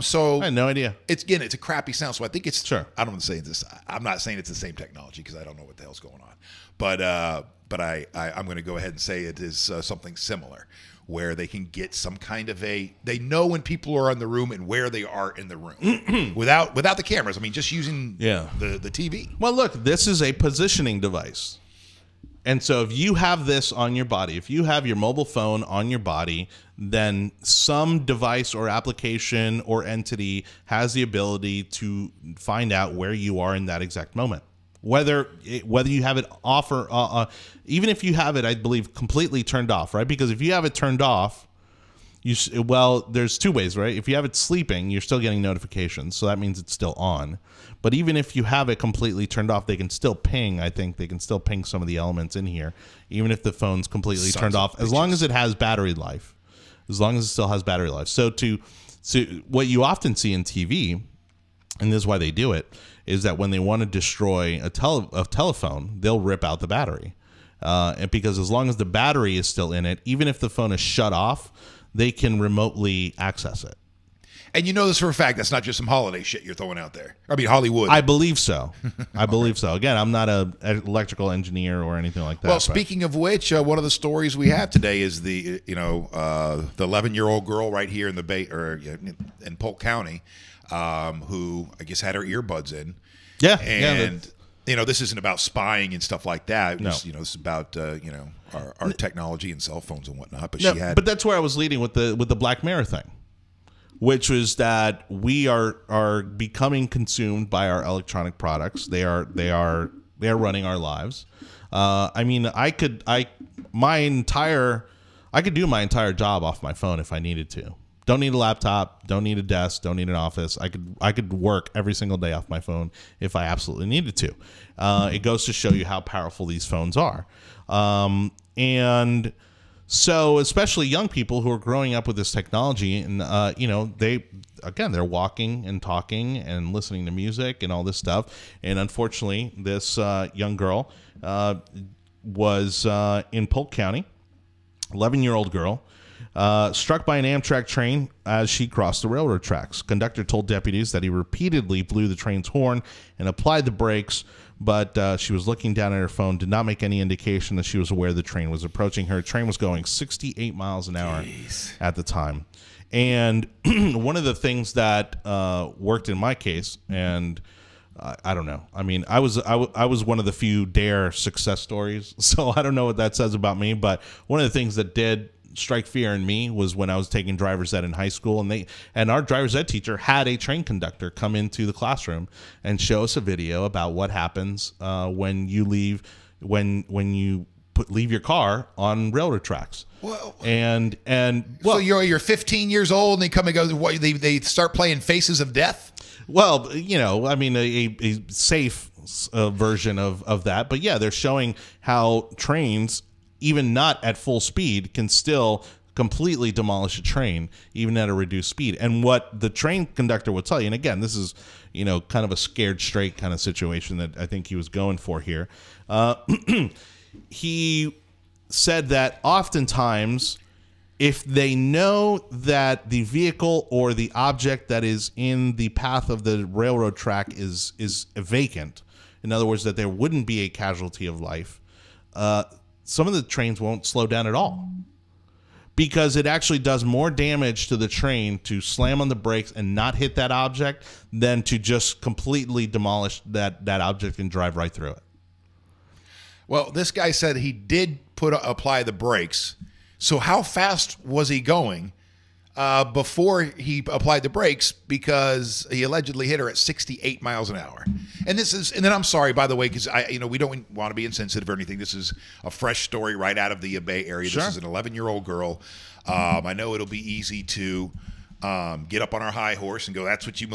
So I had no idea. It's a crappy sound. So I think it's sure. I don't want to say this. I'm not saying it's the same technology because I don't know what the hell's going on. But I'm going to go ahead and say it is something similar, where they can get some kind of they know when people are in the room and where they are in the room without the cameras. I mean, just using the TV. Well, look, this is a positioning device. And so if you have this on your body, if you have your mobile phone on your body, then some device or application or entity has the ability to find out where you are in that exact moment. whether you have it off or even if you have it, I believe, completely turned off, right? Because if you have it turned off, there's two ways, right? If you have it sleeping, you're still getting notifications, so that means it's still on. But even if you have it completely turned off, they can still ping. I think they can still ping some of the elements in here, even if the phone's completely turned off, as long as it has battery life. As long as it still has battery life. So what you often see in TV, and this is why they do it, is that when they want to destroy a telephone, they'll rip out the battery. And because as long as the battery is still in it, even if the phone is shut off, they can remotely access it. And you know this for a fact. That's not just some holiday shit you're throwing out there. I mean, Hollywood. I believe so. I believe so. Again, I'm not an electrical engineer or anything like that. Well, speaking of which, one of the stories we have today is the 11-year-old girl right here in the Bay or in Polk County, who I guess had her earbuds in. Yeah, and this isn't about spying and stuff like that. This is about our technology and cell phones and whatnot. But but that's where I was leading with the Black Mirror thing, which was that we are becoming consumed by our electronic products. They are running our lives. I mean, I could do my entire job off my phone if I needed to. Don't need a laptop, don't need a desk, don't need an office. I could work every single day off my phone if I absolutely needed to. It goes to show you how powerful these phones are. And so especially young people who are growing up with this technology and, they're walking and talking and listening to music and all this stuff. And unfortunately, this young girl was in Polk County, 11-year-old girl, struck by an Amtrak train as she crossed the railroad tracks. Conductor told deputies that he repeatedly blew the train's horn and applied the brakes, but she was looking down at her phone, did not make any indication that she was aware the train was approaching her. The train was going 68 miles an hour at the time. And one of the things that worked in my case, and I don't know. I mean, I was one of the few DARE success stories, so I don't know what that says about me, but one of the things that did strike fear in me was when I was taking driver's ed in high school, and our driver's ed teacher had a train conductor come into the classroom and show us a video about what happens when you leave your car on railroad tracks. Well, so you're 15 years old and they come and go. What, they start playing Faces of Death? Well, I mean, a safe version of that, but yeah, they're showing how trains, even not at full speed, can still completely demolish a train, even at a reduced speed. And what the train conductor would tell you, and again, this is, kind of a scared straight kind of situation that I think he was going for here. He said that oftentimes, if they know that the vehicle or the object that is in the path of the railroad track is vacant, in other words, that there wouldn't be a casualty of life, some of the trains won't slow down at all, because it actually does more damage to the train to slam on the brakes and not hit that object than to just completely demolish that object and drive right through it. Well, this guy said he did apply the brakes. So how fast was he going before he applied the brakes? Because he allegedly hit her at 68 miles an hour. And then I'm sorry, by the way, because we don't want to be insensitive or anything. This is a fresh story right out of the Bay Area. Sure. This is an 11-year-old girl. I know it'll be easy to get up on our high horse and go, that's what you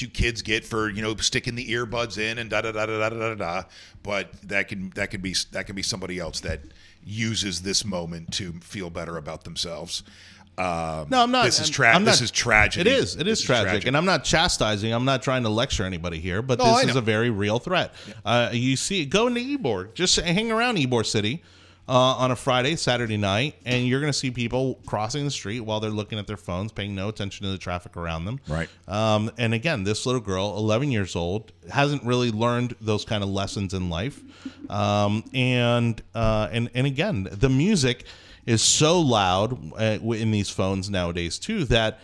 kids get for, sticking the earbuds in and da da da da da da da. But that can be somebody else that uses this moment to feel better about themselves. No, I'm not. This is tragic. This is tragic. It is tragic. And I'm not chastising. I'm not trying to lecture anybody here, but this is a very real threat. Yeah. You see, go into Ybor. Just hang around Ybor City on a Friday, Saturday night, and you're going to see people crossing the street while they're looking at their phones, paying no attention to the traffic around them. Right. And again, this little girl, 11 years old, hasn't really learned those kind of lessons in life. And again, the music is so loud in these phones nowadays too that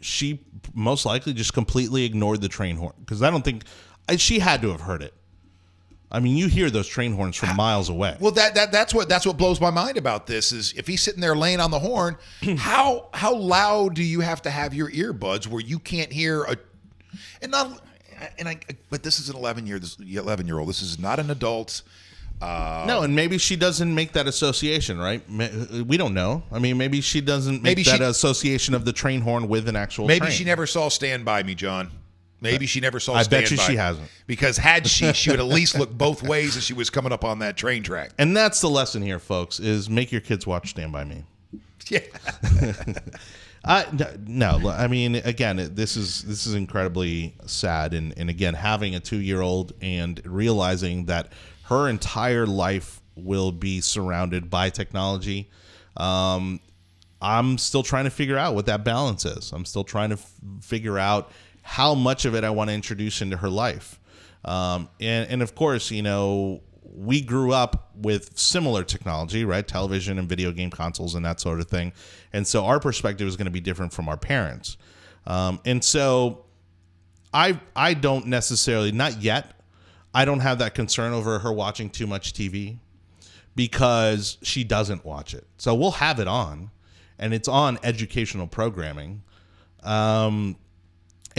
she most likely just completely ignored the train horn, because I don't think she had to have heard it. I mean, you hear those train horns from miles away. Well, that's what blows my mind about this is if he's sitting there laying on the horn, how loud do you have to have your earbuds where you can't hear and not. but this is an 11-year-old. This is not an adult. No, and maybe she doesn't make that association, right? We don't know. I mean, maybe she doesn't make that association of the train horn with an actual train. Maybe she never saw Stand By Me, John. Maybe she never saw Stand By Me. I bet you she hasn't. Because had she would at least look both ways as she was coming up on that train track. And that's the lesson here, folks, is make your kids watch Stand By Me. Yeah. No, I mean, again, this is incredibly sad. And again, having a 2-year-old and realizing that her entire life will be surrounded by technology. I'm still trying to figure out what that balance is. I'm still trying to figure out how much of it I want to introduce into her life. And of course, you know, we grew up with similar technology, right? Television and video game consoles and that sort of thing. And so our perspective is going to be different from our parents. And so I don't necessarily, not yet, I don't have that concern over her watching too much TV because she doesn't watch it. So we'll have it on, and it's on educational programming, and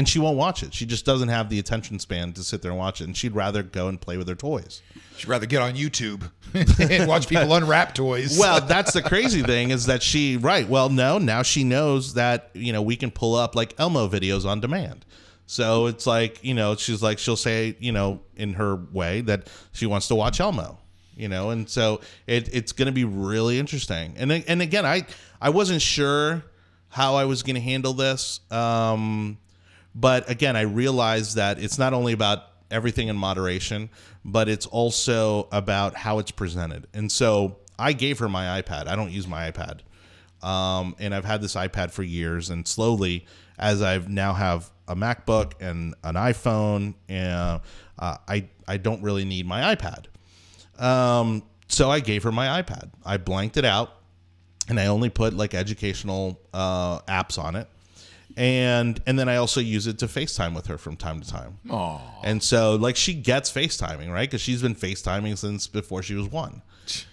she won't watch it. She just doesn't have the attention span to sit there and watch it, and she'd rather go and play with her toys. She'd rather get on YouTube and watch people unwrap toys. Well, that's the crazy thing is that now she knows that, you know, we can pull up like Elmo videos on demand. So it's like, you know, she'll say, you know, in her way that she wants to watch Elmo, you know, and so it's going to be really interesting. And again, I wasn't sure how I was going to handle this. But again, I realized that it's not only about everything in moderation, but it's also about how it's presented. And so I gave her my iPad. I don't use my iPad. And I've had this iPad for years, and slowly, as I've now have a MacBook and an iPhone, and I don't really need my iPad. So I gave her my iPad. I blanked it out, and I only put like educational apps on it. And then I also use it to FaceTime with her from time to time. Aww. And so like she gets FaceTiming, right? Because she's been FaceTiming since before she was 1.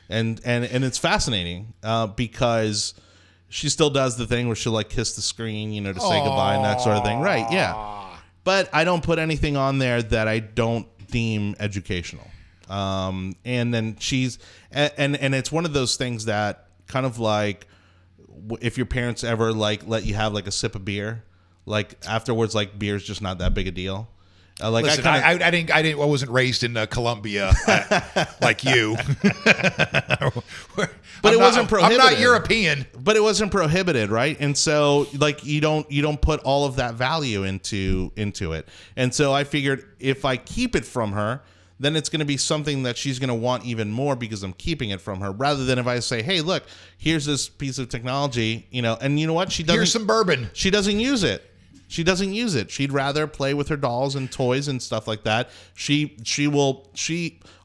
And it's fascinating because she still does the thing where she'll like kiss the screen, you know, to say goodbye and that sort of thing. Right, yeah. But I don't put anything on there that I don't deem educational. And then and it's one of those things that kind of like, if your parents ever like let you have like a sip of beer, like afterwards, like beer's just not that big a deal. Like listen, I wasn't raised in Colombia like you. But it wasn't prohibited. I'm not European. But it wasn't prohibited, right? And so like you don't put all of that value into it. And so I figured if I keep it from her, then it's going to be something that she's going to want even more because I'm keeping it from her, rather than if I say, hey, look, here's this piece of technology, you know, and you know what? Here's some bourbon. She doesn't use it. She doesn't use it. She'd rather play with her dolls and toys and stuff like that. She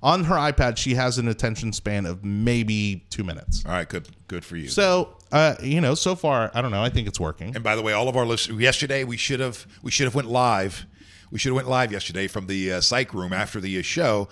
on her iPad, she has an attention span of maybe 2 minutes. All right, good for you. So, you know, so far, I don't know. I think it's working. And by the way, all of our listeners, yesterday we should have went live. We should have went live yesterday from the psych room after the show.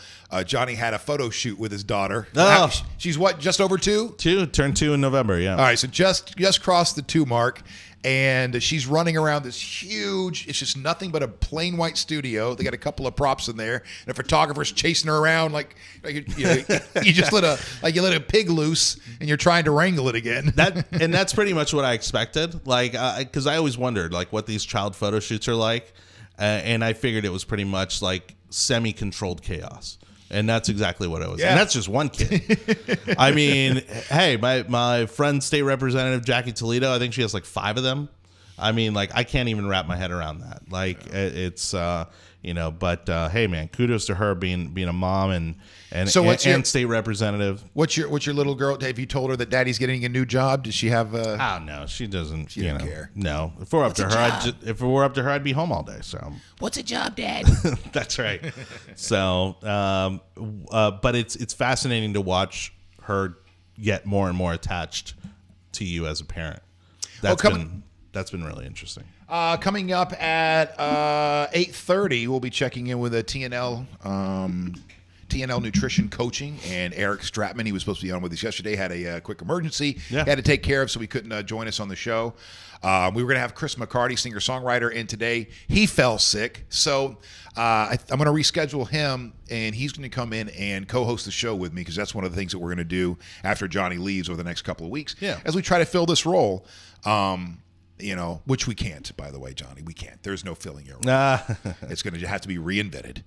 Jonny had a photo shoot with his daughter. Oh. She's what, just over 2? Turned 2 in November, yeah. All right, so just crossed the 2 mark. And she's running around this huge, it's just nothing but a plain white studio. They got a couple of props in there. And a photographer's chasing her around like you just let a pig loose and you're trying to wrangle it again. And that's pretty much what I expected. Like, because I always wondered like what these child photo shoots are like. And I figured it was pretty much like semi-controlled chaos. And that's exactly what it was. Yeah. And that's just one kid. I mean, hey, my friend, State Representative Jackie Toledo, I think she has like 5 of them. I mean, like, I can't even wrap my head around that. Like, it's, you know, but hey, man, kudos to her being a mom and state representative. What's your little girl? Have you told her that daddy's getting a new job? Does she have a... Oh, no, she doesn't. She doesn't care. No. If we're up to her, if it were up to her, I'd be home all day. So what's a job, Dad? That's right. So, but it's fascinating to watch her get more and more attached to you as a parent. That's been really interesting. Coming up at 8:30, we'll be checking in with a TNL TNL Nutrition Coaching, and Eric Stratman. He was supposed to be on with us yesterday. Had a quick emergency. Yeah. He had to take care of, so he couldn't join us on the show. We were going to have Chris McCarty, singer-songwriter, in today. He fell sick, so I'm going to reschedule him, and he's going to come in and co-host the show with me, because that's one of the things that we're going to do after Jonny leaves over the next couple of weeks. Yeah. As we try to fill this role. Which we can't, by the way, Jonny. We can't. There's no filling your role. It's going to have to be reinvented.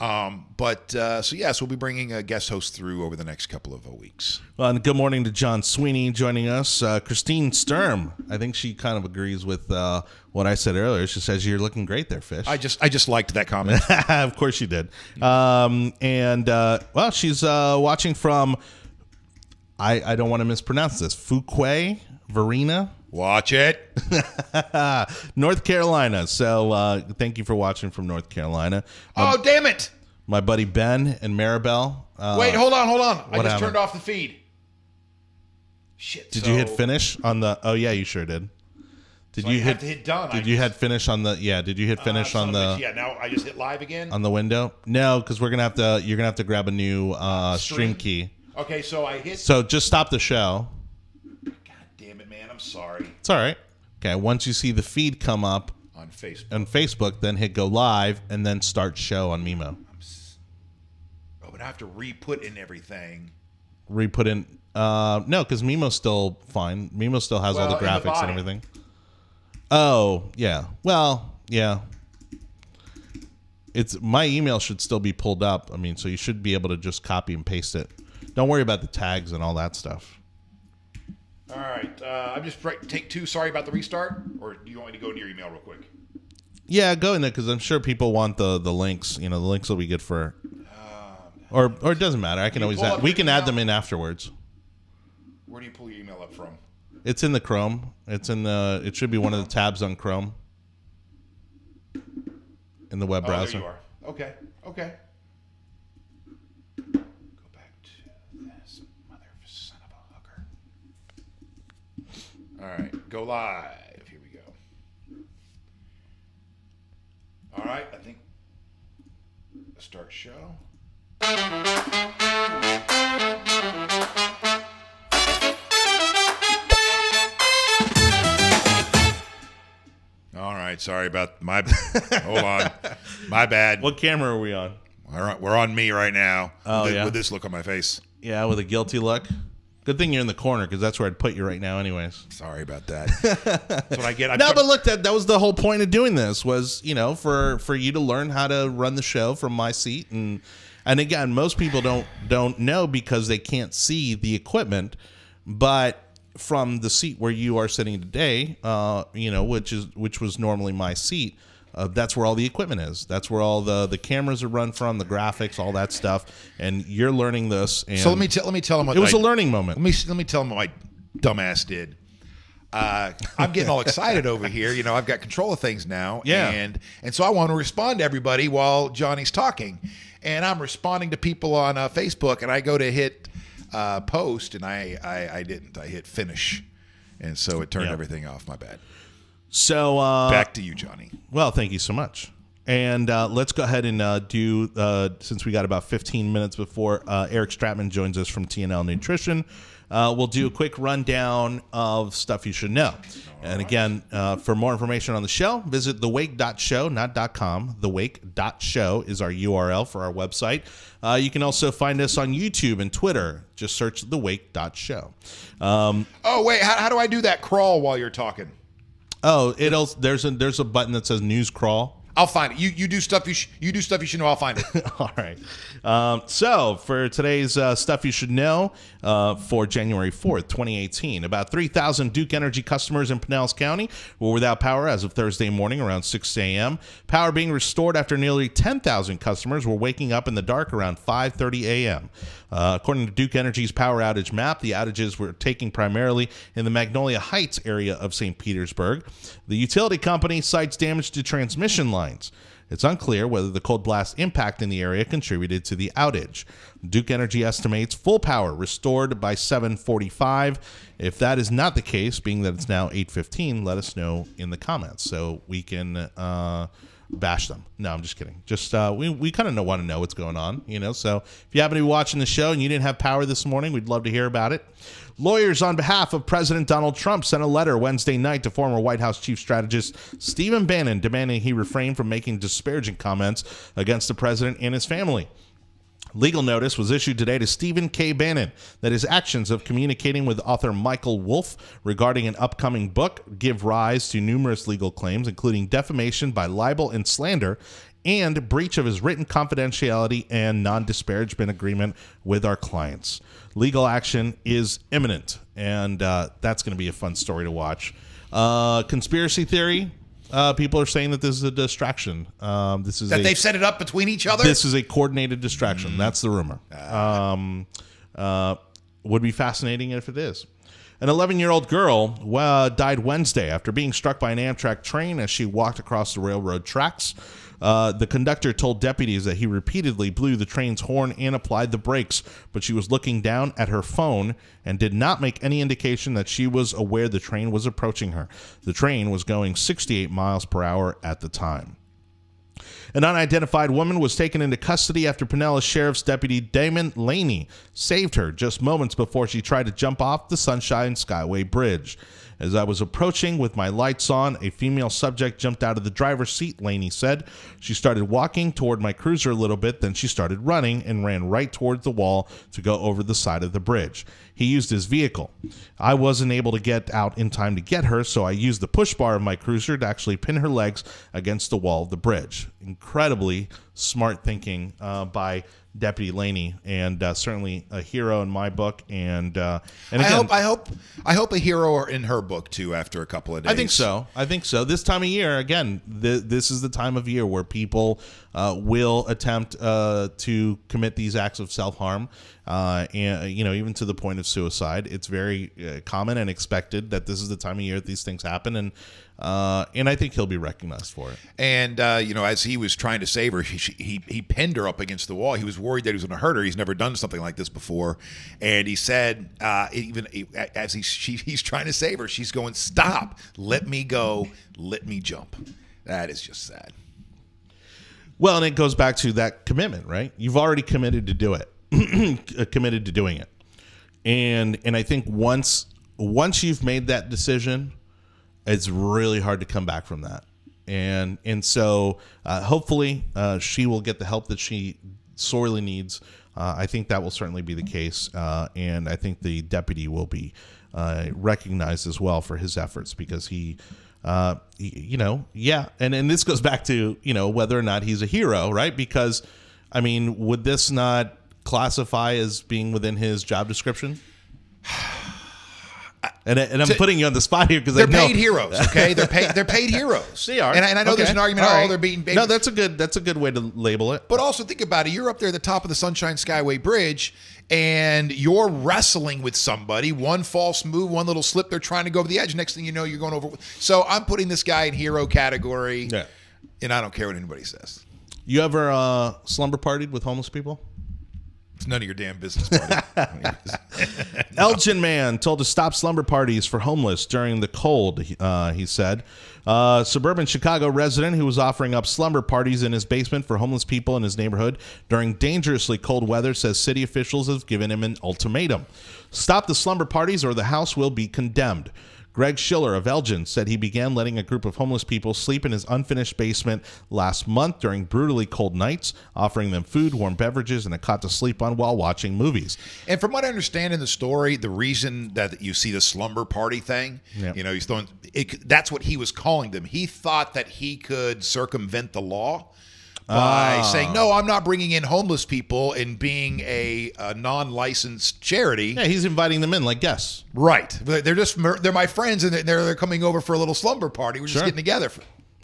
So we'll be bringing a guest host through over the next couple of weeks. Well, and good morning to John Sweeney joining us. Christine Sturm, I think she kind of agrees with what I said earlier. She says you're looking great there, Fish. I just liked that comment. Of course you did. She's watching from, I don't want to mispronounce this, Fuquay, Varina. Watch it. North Carolina. So thank you for watching from North Carolina. Damn it. My buddy Ben and Maribel. Wait, hold on. I just happened? turned off the feed. Shit. Did you hit finish on the? Oh yeah, you sure did. Did you have to hit done? Did you hit finish on the? Yeah. Did you hit finish on the? Yeah. Now I just hit live again on the window. No, because we're gonna have to. You're gonna have to grab a new stream key. Okay, so I hit. So just stop the show. I'm sorry. It's all right. Okay, once you see the feed come up on Facebook, then hit go live and then start show on Mimo. But I have to re-put in everything. Re-put in? No, because Mimo's still fine. Mimo still has all the graphics and everything. Oh, yeah. Well, yeah. My email should still be pulled up. I mean, so you should be able to just copy and paste it. Don't worry about the tags and all that stuff. All right. I'm just take two. Sorry about the restart. Or do you want me to go into your email real quick? Yeah, go in there, because I'm sure people want the links. The links will be good for. Or it doesn't matter. I can always we can add them in afterwards. Where do you pull your email up from? It's in the Chrome. It's in the. It should be one of the tabs on Chrome. In the web browser. There you are. Okay. All right, go live. Here we go. All right, I think start show. All right, sorry about my. Hold on, my bad. What camera are we on? We're on me right now. Oh, with this look on my face. Yeah, with a guilty look. Good thing you're in the corner, because that's where I'd put you right now anyways. Sorry about that. That's what I get. But look, that was the whole point of doing this was, for you to learn how to run the show from my seat. And again, most people don't know because they can't see the equipment. But from the seat where you are sitting today, which was normally my seat, that's where all the equipment is. That's where all the cameras are run from, the graphics, all that stuff. And you're learning this. And so let me tell them what it was a learning moment. Let me tell them what my dumbass did. I'm getting all excited over here. I've got control of things now. Yeah. And so I want to respond to everybody while Jonny's talking. And I'm responding to people on Facebook, and I go to hit post, and I didn't. I hit finish. And so it turned everything off. My bad. So back to you, Jonny. Well, thank you so much. And let's go ahead and do, since we got about 15 minutes before Eric Stratman joins us from TNL Nutrition, we'll do a quick rundown of stuff you should know. And again, for more information on the show, visit thewake.show, not .com. Thewake.show is our URL for our website. You can also find us on YouTube and Twitter. Just search thewake.show. Wait, how do I do that crawl while you're talking? Oh, there's a button that says News Crawl. I'll find it. You do stuff you should know. I'll find it. All right. So for today's stuff you should know for January 4th, 2018, about 3,000 Duke Energy customers in Pinellas County were without power as of Thursday morning around 6 a.m. Power being restored after nearly 10,000 customers were waking up in the dark around 5:30 a.m. According to Duke Energy's power outage map, the outages were taking primarily in the Magnolia Heights area of St. Petersburg. The utility company cites damage to transmission lines. It's unclear whether the cold blast impact in the area contributed to the outage. Duke Energy estimates full power restored by 7:45. If that is not the case, being that it's now 8:15, let us know in the comments so we can bash them. No, I'm just kidding. Just we kind of want to know what's going on, So if you happen to be watching the show and you didn't have power this morning, we'd love to hear about it. Lawyers on behalf of President Donald Trump sent a letter Wednesday night to former White House chief strategist Stephen Bannon demanding he refrain from making disparaging comments against the president and his family. Legal notice was issued today to Stephen K. Bannon that his actions of communicating with author Michael Wolff regarding an upcoming book give rise to numerous legal claims, including defamation by libel and slander, and breach of his written confidentiality and non-disparagement agreement with our clients. Legal action is imminent, and that's going to be a fun story to watch. Conspiracy theory. People are saying that this is a distraction. They've set it up between each other? This is a coordinated distraction. That's the rumor. Would be fascinating if it is. An 11-year-old girl died Wednesday after being struck by an Amtrak train as she walked across the railroad tracks. The conductor told deputies that he repeatedly blew the train's horn and applied the brakes, but she was looking down at her phone and did not make any indication that she was aware the train was approaching her. The train was going 68 miles per hour at the time. An unidentified woman was taken into custody after Pinellas Sheriff's Deputy Damon Laney saved her just moments before she tried to jump off the Sunshine Skyway Bridge. As I was approaching with my lights on, a female subject jumped out of the driver's seat, Laney said. She started walking toward my cruiser a little bit, then she started running and ran right towards the wall to go over the side of the bridge. He used his vehicle. I wasn't able to get out in time to get her, so I used the push bar of my cruiser to actually pin her legs against the wall of the bridge. Incredibly smart thinking by Deputy Laney, and certainly a hero in my book. And again, I hope a hero in her book too. After a couple of days, I think so. This time of year, again, this is the time of year where people will attempt to commit these acts of self-harm, and even to the point of suicide. It's very common and expected that this is the time of year that these things happen, and I think he'll be recognized for it. And as he was trying to save her, he pinned her up against the wall. He was worried that he was going to hurt her. He's never done something like this before, and he said, even as he's trying to save her, she's going, "Stop! Let me go! Let me jump." That is just sad. Well, and it goes back to that commitment, right? You've already committed to do it, committed to doing it, and I think once you've made that decision, it's really hard to come back from that. And so hopefully she will get the help that she sorely needs. I think that will certainly be the case. And I think the deputy will be recognized as well for his efforts, because he and this goes back to, whether or not he's a hero, right? Because, I mean, would this not classify as being within his job description? And I'm putting you on the spot here because they're paid heroes. Okay, they're paid heroes. They are, and I know there's an argument. All right. They're being no. That's a good way to label it. But also think about it. You're up there at the top of the Sunshine Skyway Bridge, and you're wrestling with somebody. One false move, one little slip, they're trying to go over the edge. Next thing you know, you're going over. So I'm putting this guy in hero category. Yeah, and I don't care what anybody says. You ever slumber partied with homeless people? It's none of your damn business, buddy. Elgin man told to stop slumber parties for homeless during the cold, he said. Suburban Chicago resident who was offering up slumber parties in his basement for homeless people in his neighborhood during dangerously cold weather says city officials have given him an ultimatum. Stop the slumber parties or the house will be condemned. Greg Schiller of Elgin said he began letting a group of homeless people sleep in his unfinished basement last month during brutally cold nights, offering them food, warm beverages, and a cot to sleep on while watching movies. And from what I understand in the story, the reason that you see the slumber party thing, he's throwing that's what he was calling them. He thought that he could circumvent the law by saying, no, I'm not bringing in homeless people and being a non-licensed charity. Yeah, he's inviting them in like guests. Right. They're my friends, and they're coming over for a little slumber party. We're just getting together.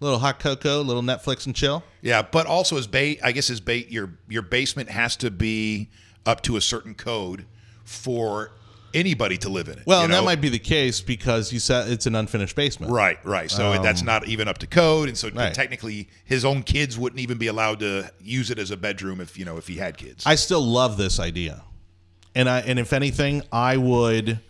A little hot cocoa, a little Netflix and chill. Yeah, but also your basement has to be up to a certain code for anybody to live in it. Well, and that might be the case because you said it's an unfinished basement. Right. So that's not even up to code, and so technically his own kids wouldn't even be allowed to use it as a bedroom if he had kids. I still love this idea, and if anything, I would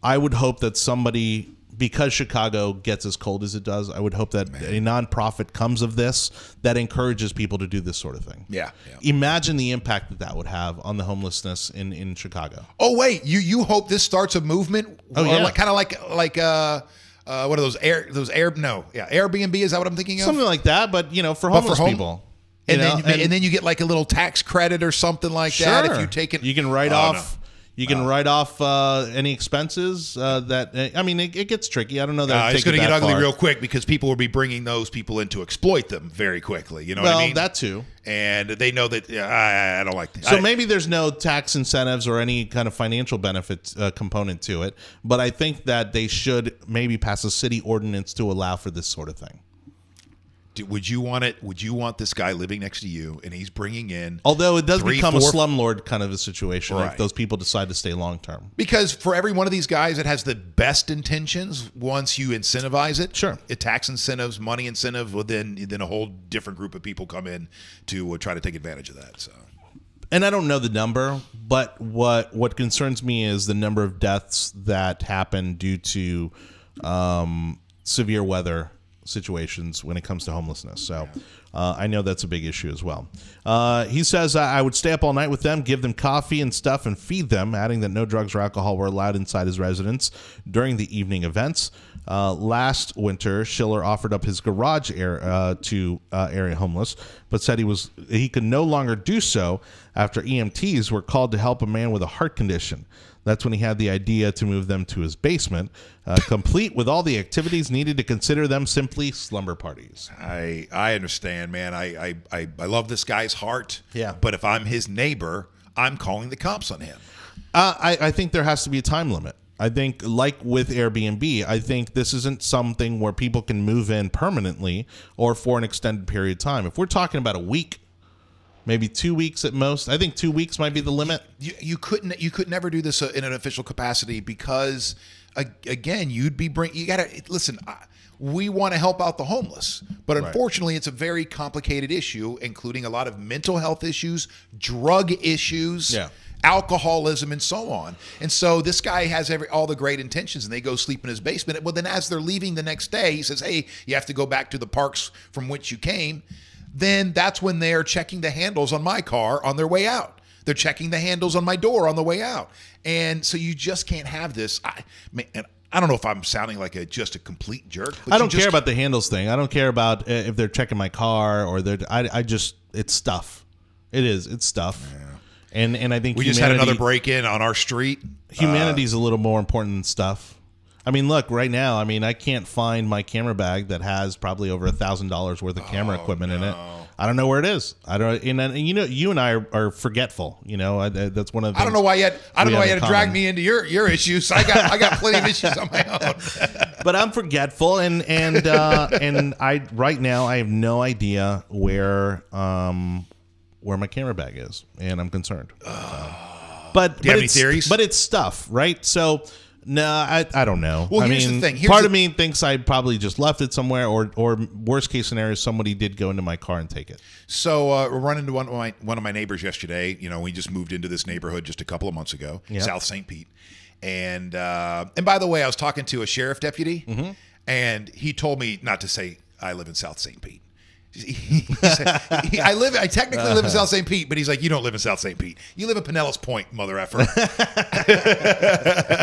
hope that somebody because Chicago gets as cold as it does, I would hope that a nonprofit comes of this that encourages people to do this sort of thing. Yeah. Imagine the impact that would have on the homelessness in Chicago. Oh wait, you hope this starts a movement? Oh yeah, kind of like what are those Airbnb? Is that what I'm thinking of? Something like that, but for homeless people. And then you get like a little tax credit or something like that if you take it. You can write off. You can write off any expenses that. I mean, it gets tricky. I don't know that it's going to get ugly real quick because people will be bringing those people in to exploit them very quickly. You know what I mean? That too. And they know that I don't like that. So maybe there's no tax incentives or any kind of financial benefit component to it, but I think that they should maybe pass a city ordinance to allow for this sort of thing. Would you want it? Would you want this guy living next to you, and he's bringing in? Although it does become a slumlord kind of a situation if those people decide to stay long term. Because for every one of these guys that has the best intentions, once you incentivize it, sure, tax incentives, money incentive, well, then a whole different group of people come in to try to take advantage of that. So. And I don't know the number, but what concerns me is the number of deaths that happen due to severe weather situations when it comes to homelessness. So I know that's a big issue as well. He says, I would stay up all night with them, give them coffee and stuff, and feed them, adding that no drugs or alcohol were allowed inside his residence during the evening events. Last winter, Schiller offered up his garage to area homeless, but said he could no longer do so after EMTs were called to help a man with a heart condition. That's when he had the idea to move them to his basement, complete with all the activities needed to consider them simply slumber parties. I understand, man. I love this guy's heart. Yeah. But if I'm his neighbor, I'm calling the cops on him. I think there has to be a time limit. I think, like with Airbnb, I think this isn't something where people can move in permanently or for an extended period of time. If we're talking about a week, maybe 2 weeks at most. I think 2 weeks might be the limit. You could never do this in an official capacity because, again, you gotta listen. We want to help out the homeless, but unfortunately, it's a very complicated issue, including a lot of mental health issues, drug issues. Alcoholism and so on. And so this guy has all the great intentions, and they go sleep in his basement. Well, then as they're leaving the next day, he says, hey, you have to go back to the parks from which you came. Then that's when they're checking the handles on my car on their way out. They're checking the handles on my door on the way out. And so you just can't have this. And I don't know if I'm sounding like just a complete jerk. But I don't care about the handles thing. I don't care about if they're checking my car or it's stuff. It's stuff. Yeah. And I think we just had another break-in on our street. Humanity's a little more important than stuff. I mean, look, right now, I can't find my camera bag that has probably over $1,000 worth of camera equipment in it. I don't know where it is. I don't. And you and I are forgetful. That's one of the things. I don't know why you had to drag me into your issues. I got plenty of issues on my own. But I'm forgetful, and I right now I have no idea where my camera bag is, and I'm concerned. But do you have any theories? But it's stuff, right? So. No, I don't know. Well, here's the thing. Part of me thinks I probably just left it somewhere, or worst case scenario, somebody did go into my car and take it. So we're running into one of my neighbors yesterday. We just moved into this neighborhood just a couple of months ago, South St. Pete. And by the way, I was talking to a sheriff deputy, and he told me not to say I live in South St. Pete. I technically live in South St. Pete, but he's like, you don't live in South St. Pete. You live in Pinellas Point, mother effer.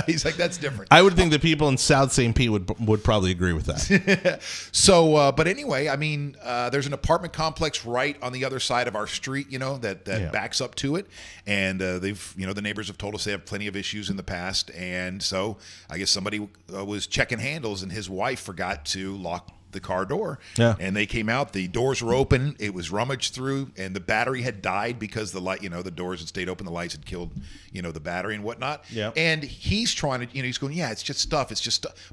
He's like, that's different. I would think that people in South St. Pete would probably agree with that. So, but anyway, there's an apartment complex right on the other side of our street, that backs up to it. And they've, the neighbors have told us they have plenty of issues in the past. And so I guess somebody was checking handles, and his wife forgot to lock the car door, and they came out, the doors were open, it was rummaged through, and the battery had died because the light, the doors had stayed open, the lights had killed the battery and whatnot. And he's trying to, he's going, it's just stuff,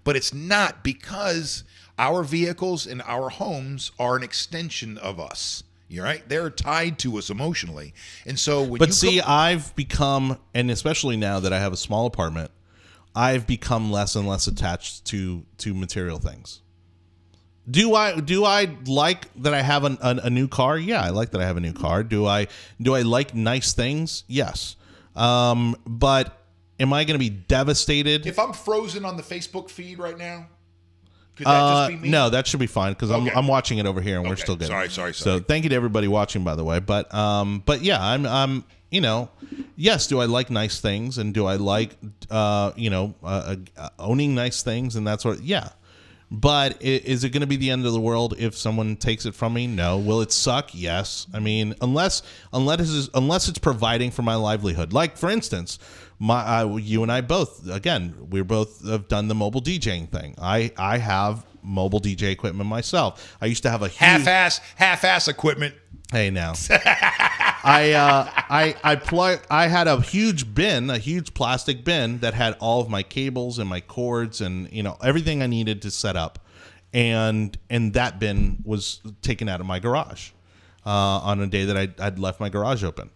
but it's not, because our vehicles and our homes are an extension of us. You're right, they're tied to us emotionally. And so I've become, and especially now that I have a small apartment, I've become less and less attached to material things. Do I like that I have a new car? Yeah, I like that I have a new car. Do I like nice things? Yes. But Am I going to be devastated? If I'm frozen on the Facebook feed right now, could that just be me? No, that should be fine because I'm watching it over here and we're still good. Sorry. So thank you to everybody watching, by the way. But yeah, I'm yes. Do I like nice things and do I like owning nice things and that sort of But is it going to be the end of the world if someone takes it from me? No. Will it suck? Yes. I mean, unless it's providing for my livelihood. Like for instance, you and I both, again, we both have done the mobile DJing thing. I have mobile DJ equipment myself. I used to have a huge half-ass equipment. Hey now, I had a huge bin, a huge plastic bin that had all of my cables and my cords and everything I needed to set up, and that bin was taken out of my garage on a day that I'd left my garage open.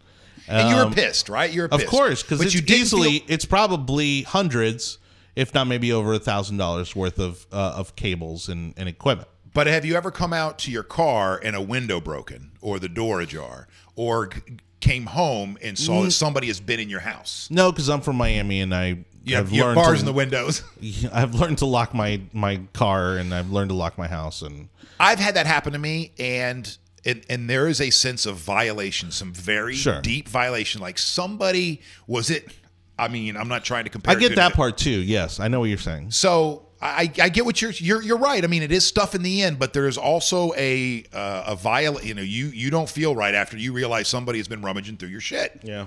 And you were pissed, right? You were pissed. Of course, because it's probably hundreds, if not maybe over $1,000 worth of cables and equipment. But have you ever come out to your car and a window broken or the door ajar or came home and saw that somebody has been in your house? No, because I'm from Miami and I have learned bars in the windows. I've learned to lock my car and I've learned to lock my house. And I've had that happen to me, and there is a sense of violation, some very deep violation. Like somebody I mean, I'm not trying to compare. I get that part too. Yes, I know what you're saying. So I get what you're right. I mean, it is stuff in the end, but there is also a violation. You don't feel right after you realize somebody has been rummaging through your shit. Yeah.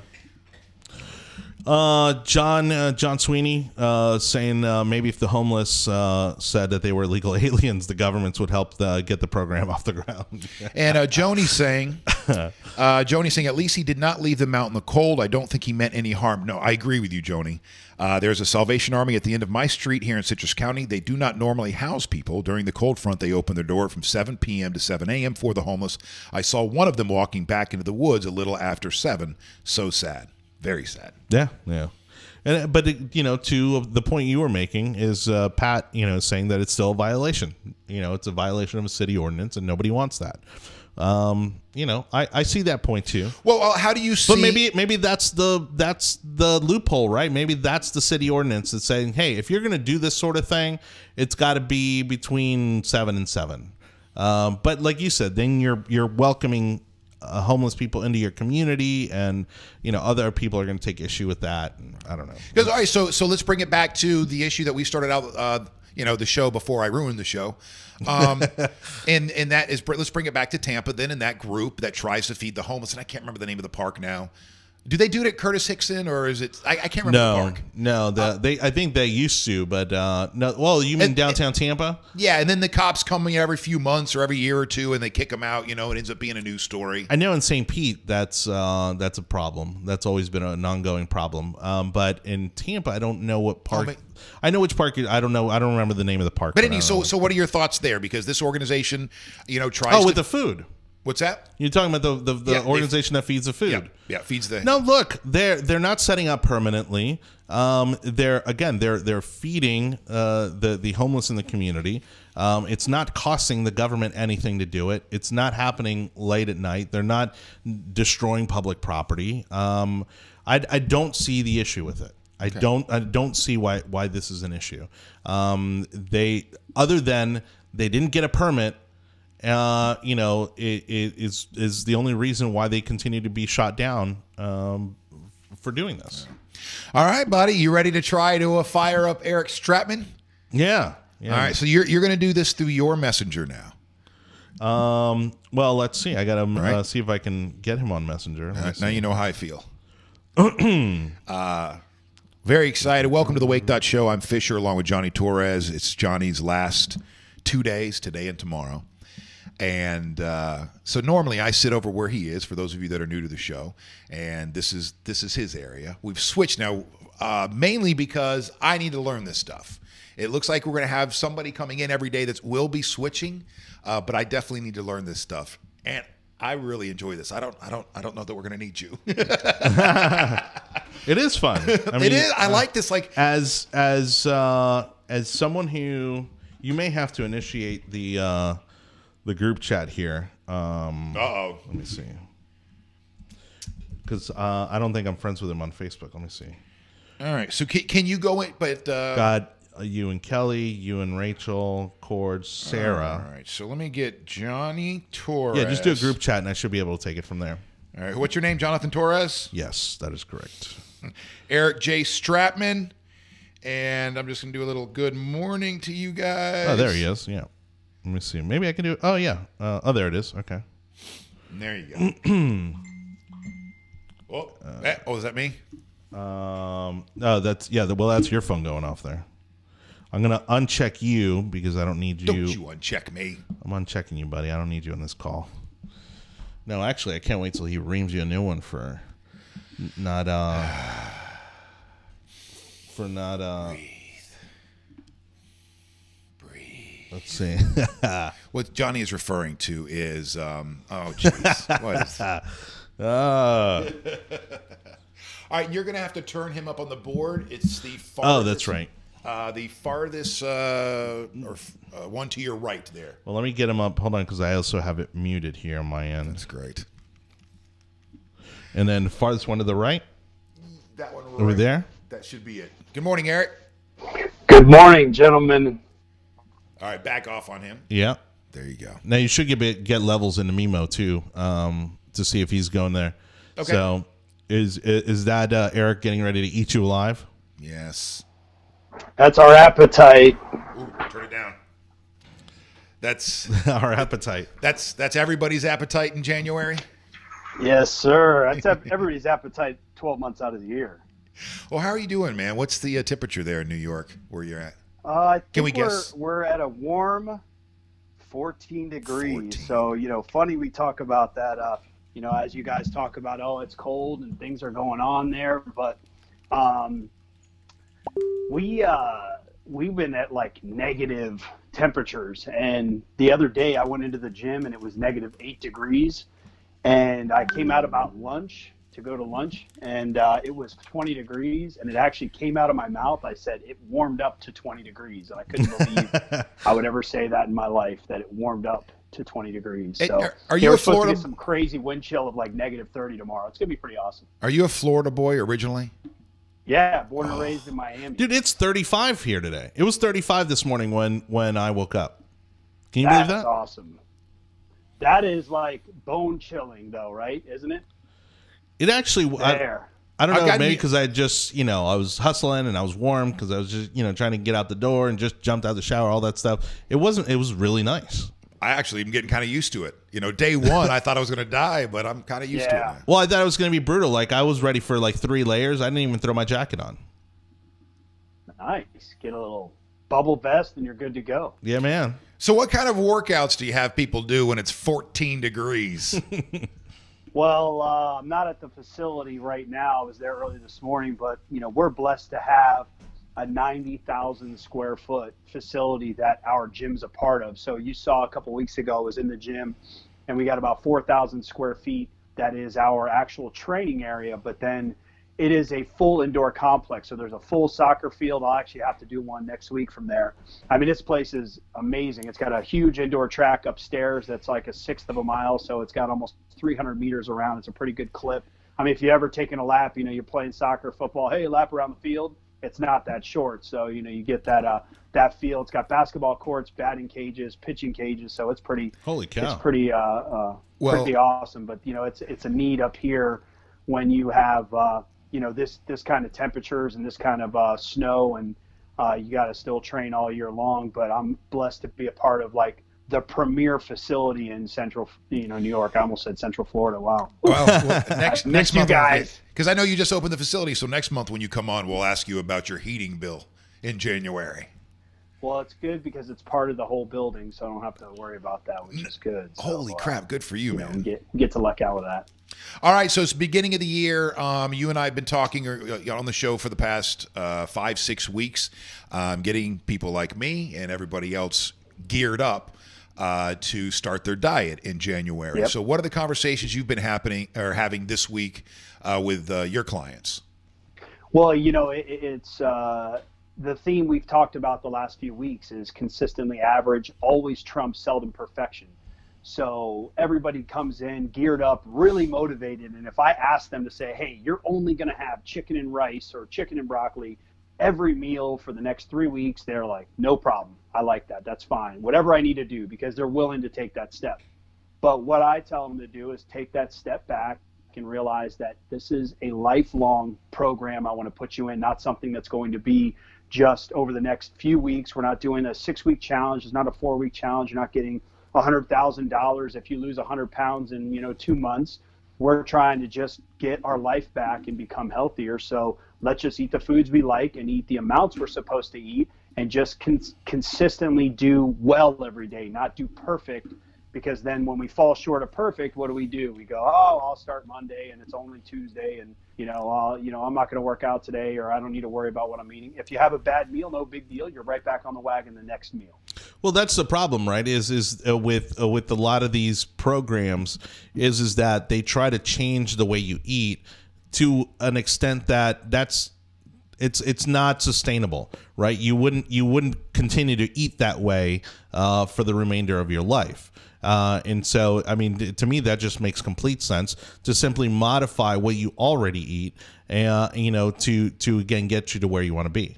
John Sweeney saying maybe if the homeless said that they were illegal aliens, the governments would help get the program off the ground. And Jonny saying, at least he did not leave them out in the cold. I don't think he meant any harm. No, I agree with you, Jonny. There's a Salvation Army at the end of my street here in Citrus County. They do not normally house people. During the cold front, they open their door from 7 p.m. to 7 a.m. for the homeless. I saw one of them walking back into the woods a little after 7. So sad. Very sad. Yeah. But to the point you were making is Pat, saying that it's still a violation. It's a violation of a city ordinance, and nobody wants that. I see that point too. Well, how do you see? But maybe that's the loophole, right? Maybe that's the city ordinance that's saying, hey, if you're going to do this sort of thing, it's got to be between 7 and 7. But like you said, then you're welcoming homeless people into your community, and other people are going to take issue with that. And I don't know. Because all right, so let's bring it back to the issue that we started out, the show before I ruined the show, and that is, let's bring it back to Tampa. Then in that group that tries to feed the homeless, and I can't remember the name of the park now. Do they do it at Curtis Hickson, or is it? I can't remember the park. No, I think they used to, but no. Well, you mean downtown Tampa? Yeah, and then the cops come every few months or every year or two, and they kick them out. It ends up being a news story. I know in St. Pete that's a problem. That's always been an ongoing problem. But in Tampa, I don't know what park. I know which park. I don't know. I don't remember the name of the park. But anyway, so what are your thoughts there? Because this organization, tries. With the food. What's that? You're talking about the organization that feeds the food. Yeah, feeds the. No, look, they're not setting up permanently. They're feeding the homeless in the community. It's not costing the government anything to do it. It's not happening late at night. They're not destroying public property. I don't see the issue with it. I don't see why this is an issue. Other than they didn't get a permit. It is the only reason why they continue to be shot down for doing this. All right, buddy, you ready to try to fire up Eric Stratman? Yeah. All right, so you're going to do this through your messenger now. Well, let's see. I got to see if I can get him on Messenger. Now you know how I feel. Very excited. Welcome to the Wake.Show. I'm Fisher along with Jonny Torres. It's Johnny's last 2 days, today and tomorrow. And so normally I sit over where he is, for those of you that are new to the show, and this is his area. We've switched now, mainly because I need to learn this stuff. It looks like we're going to have somebody coming in every day that will be switching, but I definitely need to learn this stuff. And I really enjoy this. I don't know that we're going to need you. It is fun. I mean, it is. I like this. Like as someone who you may have to initiate the group chat here. Uh-oh. Let me see. Because I don't think I'm friends with him on Facebook. Let me see. All right. So can you go in? But Got you and Kelly, you and Rachel, Cord, Sarah. All right. So let me get Johnny Torres. Yeah, just do a group chat, and I should be able to take it from there. All right. What's your name, Jonathan Torres? Yes, that is correct. Eric J. Stratman. And I'm just going to do a little good morning to you guys. Oh, there he is. Yeah. Let me see. Maybe I can do it. Oh, yeah. Oh, there it is. Okay. And there you go. Is that me? Oh, that's that's your phone going off there. I'm gonna uncheck you because I don't need you. Don't you uncheck me? I'm unchecking you, buddy. I don't need you on this call. No, actually, I can't wait till he reams you a new one for not. Breathe. Let's see. What Johnny is referring to is jeez. What is that? All right, you're going to have to turn him up on the board. It's the farthest. Oh, that's right. The farthest one to your right there. Well, let me get him up. Hold on, because I also have it muted here on my end. That's great. And then farthest one to the right? That one right. Over there? That should be it. Good morning, Eric. Good morning, gentlemen. All right, back off on him. Yeah. There you go. Now, you should get levels into Mimo, too, to see if he's going there. Okay. So, is that Eric getting ready to eat you alive? Yes. That's our appetite. Ooh, turn it down. That's our appetite. That's everybody's appetite in January? Yes, sir. That's everybody's appetite 12 months out of the year. Well, how are you doing, man? What's the temperature there in New York where you're at? I Can we think guess? We're at a warm 14 degrees. 14. So, funny we talk about that, as you guys talk about, it's cold and things are going on there. But we've been at like negative temperatures. And the other day I went into the gym and it was negative 8 degrees. And I came out about lunch to go to lunch, and it was 20 degrees, and it actually came out of my mouth. I said it warmed up to 20 degrees, and I couldn't believe I would ever say that in my life, that it warmed up to 20 degrees. So are you we're a supposed Florida? to get some crazy wind chill of like negative 30 tomorrow. It's gonna be pretty awesome. Are you a Florida boy originally? Yeah, born and raised in Miami. Dude, it's 35 here today. It was 35 this morning when I woke up. Can you believe that? That's awesome. That is like bone chilling, though, right? Isn't it? It actually, I don't know, maybe because I just, I was hustling and I was warm because I was just, trying to get out the door and just jumped out of the shower, all that stuff. It was really nice. I actually am getting kind of used to it. Day one, I thought I was going to die, but I'm kind of used to it now. Well, I thought it was going to be brutal. Like, I was ready for like 3 layers. I didn't even throw my jacket on. Nice. Get a little bubble vest and you're good to go. Yeah, man. So what kind of workouts do you have people do when it's 14 degrees? Well, I'm not at the facility right now. I was there early this morning, but, we're blessed to have a 90,000 square foot facility that our gym's a part of. So you saw a couple weeks ago, I was in the gym, and we got about 4,000 square feet. That is our actual training area, but then it is a full indoor complex. So there's a full soccer field. I'll actually have to do one next week from there. I mean, this place is amazing. It's got a huge indoor track upstairs that's like a 1/6 of a mile. So it's got almost 300 meters around. It's a pretty good clip. I mean, if you ever taken a lap, you're playing soccer, football, hey, lap around the field. It's not that short. So, you get that feel. It's got basketball courts, batting cages, pitching cages. So it's pretty, holy cow. It's pretty, pretty awesome. But, it's a need up here when you have, this kind of temperatures and this kind of snow, and you got to still train all year long. But I'm blessed to be a part of like the premier facility in central, New York. I almost said Central Florida. Wow. Well, next you month, guys. because I know you just opened the facility. So next month when you come on, we'll ask you about your heating bill in January. Well, it's good because it's part of the whole building, so I don't have to worry about that, which is good. So, holy crap. Good for you, man. Get to luck out with that. All right, so it's the beginning of the year. You and I have been talking on the show for the past 5-6 weeks, getting people like me and everybody else geared up to start their diet in January. Yep. So what are the conversations you've been having this week with your clients? Well, it's the theme we've talked about the last few weeks is consistently average, always trumps seldom perfection. So everybody comes in geared up, really motivated. And if I ask them to say, hey, you're only going to have chicken and rice or chicken and broccoli every meal for the next 3 weeks, they're like, no problem. I like that. That's fine. Whatever I need to do, because they're willing to take that step. But what I tell them to do is take that step back and realize that this is a lifelong program I want to put you in, not something that's going to be just over the next few weeks. We're not doing a 6-week challenge. It's not a 4-week challenge. You're not getting $100,000 if you lose 100 pounds in 2 months. We're trying to just get our life back and become healthier. So let's just eat the foods we like and eat the amounts we're supposed to eat, and just consistently do well every day, not do perfect. Because then when we fall short of perfect, what do? We go, oh, I'll start Monday and it's only Tuesday, and I'm not going to work out today, or I don't need to worry about what I'm eating. If you have a bad meal, no big deal. You're right back on the wagon the next meal. Well, that's the problem, right? Is with a lot of these programs is that they try to change the way you eat to an extent that's it's not sustainable, right? You wouldn't continue to eat that way for the remainder of your life. And so, I mean, to me, that just makes complete sense to simply modify what you already eat, to again get you to where you want to be.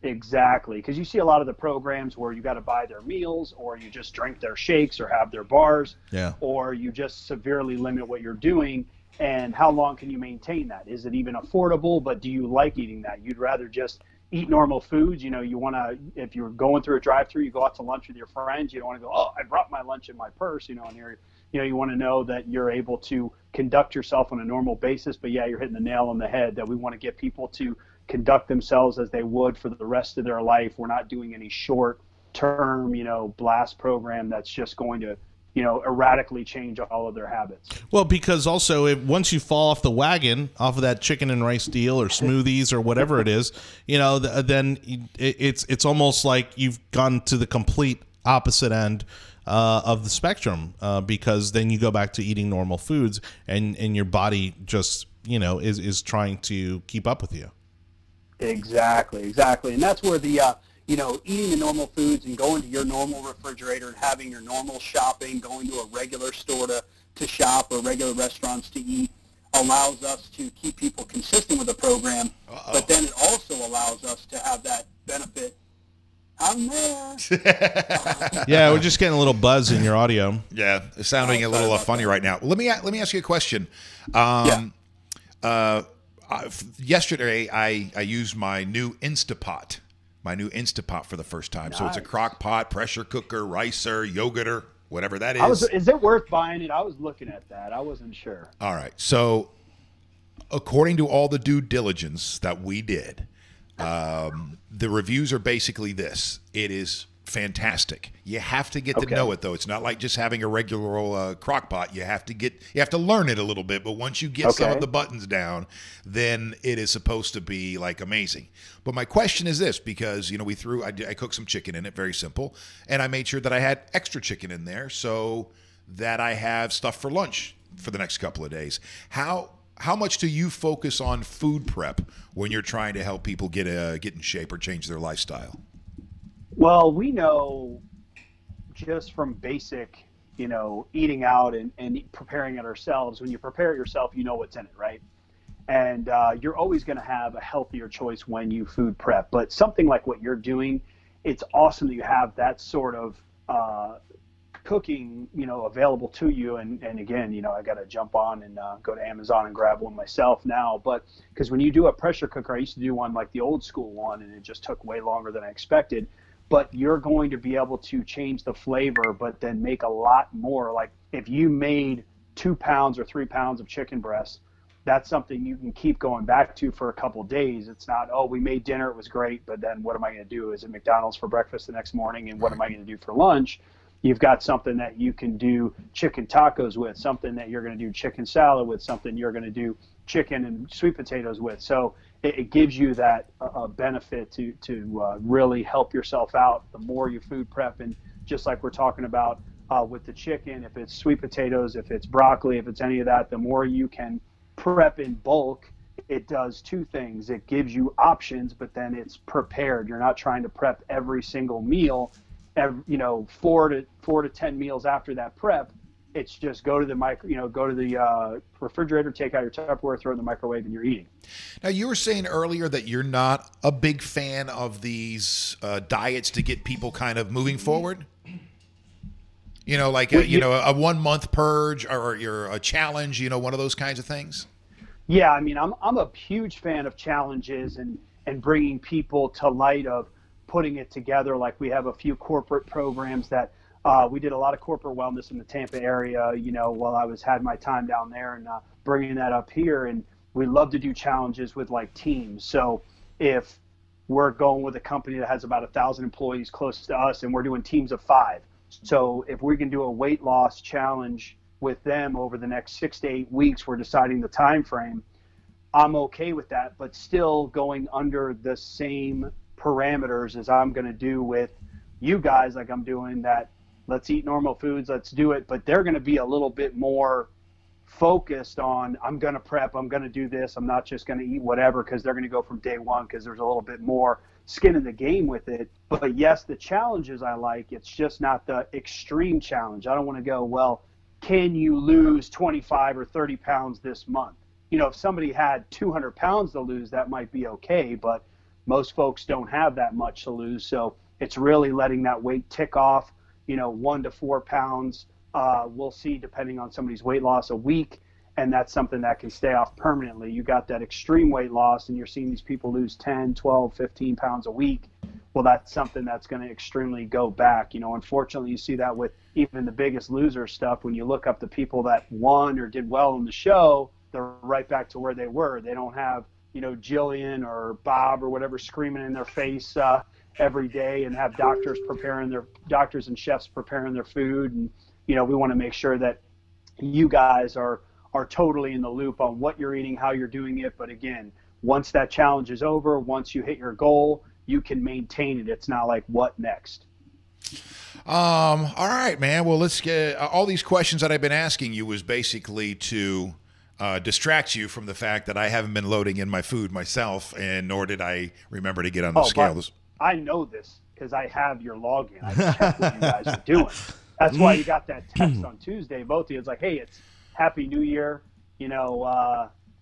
Exactly, because you see a lot of the programs where you got to buy their meals, or you just drink their shakes or have their bars, or you just severely limit what you're doing. And how long can you maintain that? Is it even affordable? But do you like eating that? You'd rather just eat normal foods. You want to, if you're going through a drive-through, you go out to lunch with your friends. You don't want to go, oh, I brought my lunch in my purse, and you want to know that you're able to conduct yourself on a normal basis. But yeah, you're hitting the nail on the head that we want to get people to conduct themselves as they would for the rest of their life. We're not doing any short-term, blast program that's just going to erratically change all of their habits. Well, because also once you fall off the wagon, off of that chicken and rice deal or smoothies or whatever it is, then it's almost like you've gone to the complete opposite end of the spectrum, because then you go back to eating normal foods, and your body just is trying to keep up with you. Exactly, and that's where the eating the normal foods and going to your normal refrigerator and having your normal shopping, going to a regular store to shop or regular restaurants to eat, allows us to keep people consistent with the program. But then it also allows us to have that benefit. I'm there. Yeah, we're just getting a little buzz in your audio. Yeah, it's sounding a little funny right now. Let me ask you a question. Yesterday, I used my new Instapot. For the first time. Nice. So it's a crock pot, pressure cooker, ricer, yogurter, whatever that is. Is it worth buying it? I was looking at that. I wasn't sure. All right. So according to all the due diligence that we did, the reviews are basically this. It is fantastic. You have to get to know it, though. It's not like just having a regular old crock pot. You have to learn it a little bit. But once you get some of the buttons down, then it is supposed to be like amazing. But my question is this, because I cooked some chicken in it, very simple, and I made sure that I had extra chicken in there so that I have stuff for lunch for the next couple of days. How much do you focus on food prep when you're trying to help people get in shape or change their lifestyle? Well, we know just from basic, eating out and preparing it ourselves, when you prepare it yourself, you know what's in it, right? And you're always going to have a healthier choice when you food prep. But something like what you're doing, it's awesome that you have that sort of cooking, available to you. And again, I got to jump on and go to Amazon and grab one myself now. But because when you do a pressure cooker, I used to do one like the old school one, and it just took way longer than I expected. But you're going to be able to change the flavor, but then make a lot more. Like if you made 2 pounds or 3 pounds of chicken breast, that's something you can keep going back to for a couple of days. It's not, oh, we made dinner, it was great, but then what am I going to do? Is it McDonald's for breakfast the next morning, and what am I going to do for lunch? You've got something that you can do chicken tacos with, something that you're going to do chicken salad with, something you're going to do chicken and sweet potatoes with. So it gives you that benefit to really help yourself out the more you food prep. And just like we're talking about with the chicken, if it's sweet potatoes, if it's broccoli, if it's any of that, the more you can prep in bulk, it does two things. It gives you options, but then it's prepared. You're not trying to prep every single meal 4 to 10 meals after that prep. It's just go to the refrigerator, take out your Tupperware, throw it in the microwave, and you're eating. Now, you were saying earlier that you're not a big fan of these diets to get people kind of moving forward. Like a 1 month purge or a challenge, one of those kinds of things. Yeah, I mean, I'm a huge fan of challenges and bringing people to light of putting it together. Like we have a few corporate programs that we did a lot of corporate wellness in the Tampa area, while I had my time down there, and bringing that up here. And we love to do challenges with like teams. So if we're going with a company that has about 1,000 employees close to us, and we're doing teams of 5. So if we can do a weight loss challenge with them over the next 6 to 8 weeks, we're deciding the time frame. I'm okay with that, but still going under the same parameters as I'm going to do with you guys, like I'm doing that. Let's eat normal foods. Let's do it. But they're going to be a little bit more focused on, I'm going to prep. I'm going to do this. I'm not just going to eat whatever, because they're going to go from day one, because there's a little bit more skin in the game with it. But yes, the challenges I like. It's just not the extreme challenge. I don't want to go, well, can you lose 25 or 30 pounds this month? If somebody had 200 pounds to lose, that might be okay. But most folks don't have that much to lose. So it's really letting that weight tick off. 1 to 4 pounds, we'll see, depending on somebody's weight loss, a week, and that's something that can stay off permanently. You got that extreme weight loss, and you're seeing these people lose 10, 12, 15 pounds a week. Well, that's something that's going to extremely go back. Unfortunately, you see that with even the Biggest Loser stuff. When you look up the people that won or did well in the show, they're right back to where they were. They don't have, Jillian or Bob or whatever screaming in their face every day, and have doctors and chefs preparing their food. And we want to make sure that you guys are totally in the loop on what you're eating, how you're doing it. But again, once that challenge is over, once you hit your goal, you can maintain it. It's not like, what next? All right, man. Well, let's get all these questions that I've been asking you was basically to distract you from the fact that I haven't been loading in my food myself, and nor did I remember to get on the scales. I know this because I have your login. I checked what you guys are doing. That's why you got that text on Tuesday, both of you. It's like, hey, it's Happy New Year. You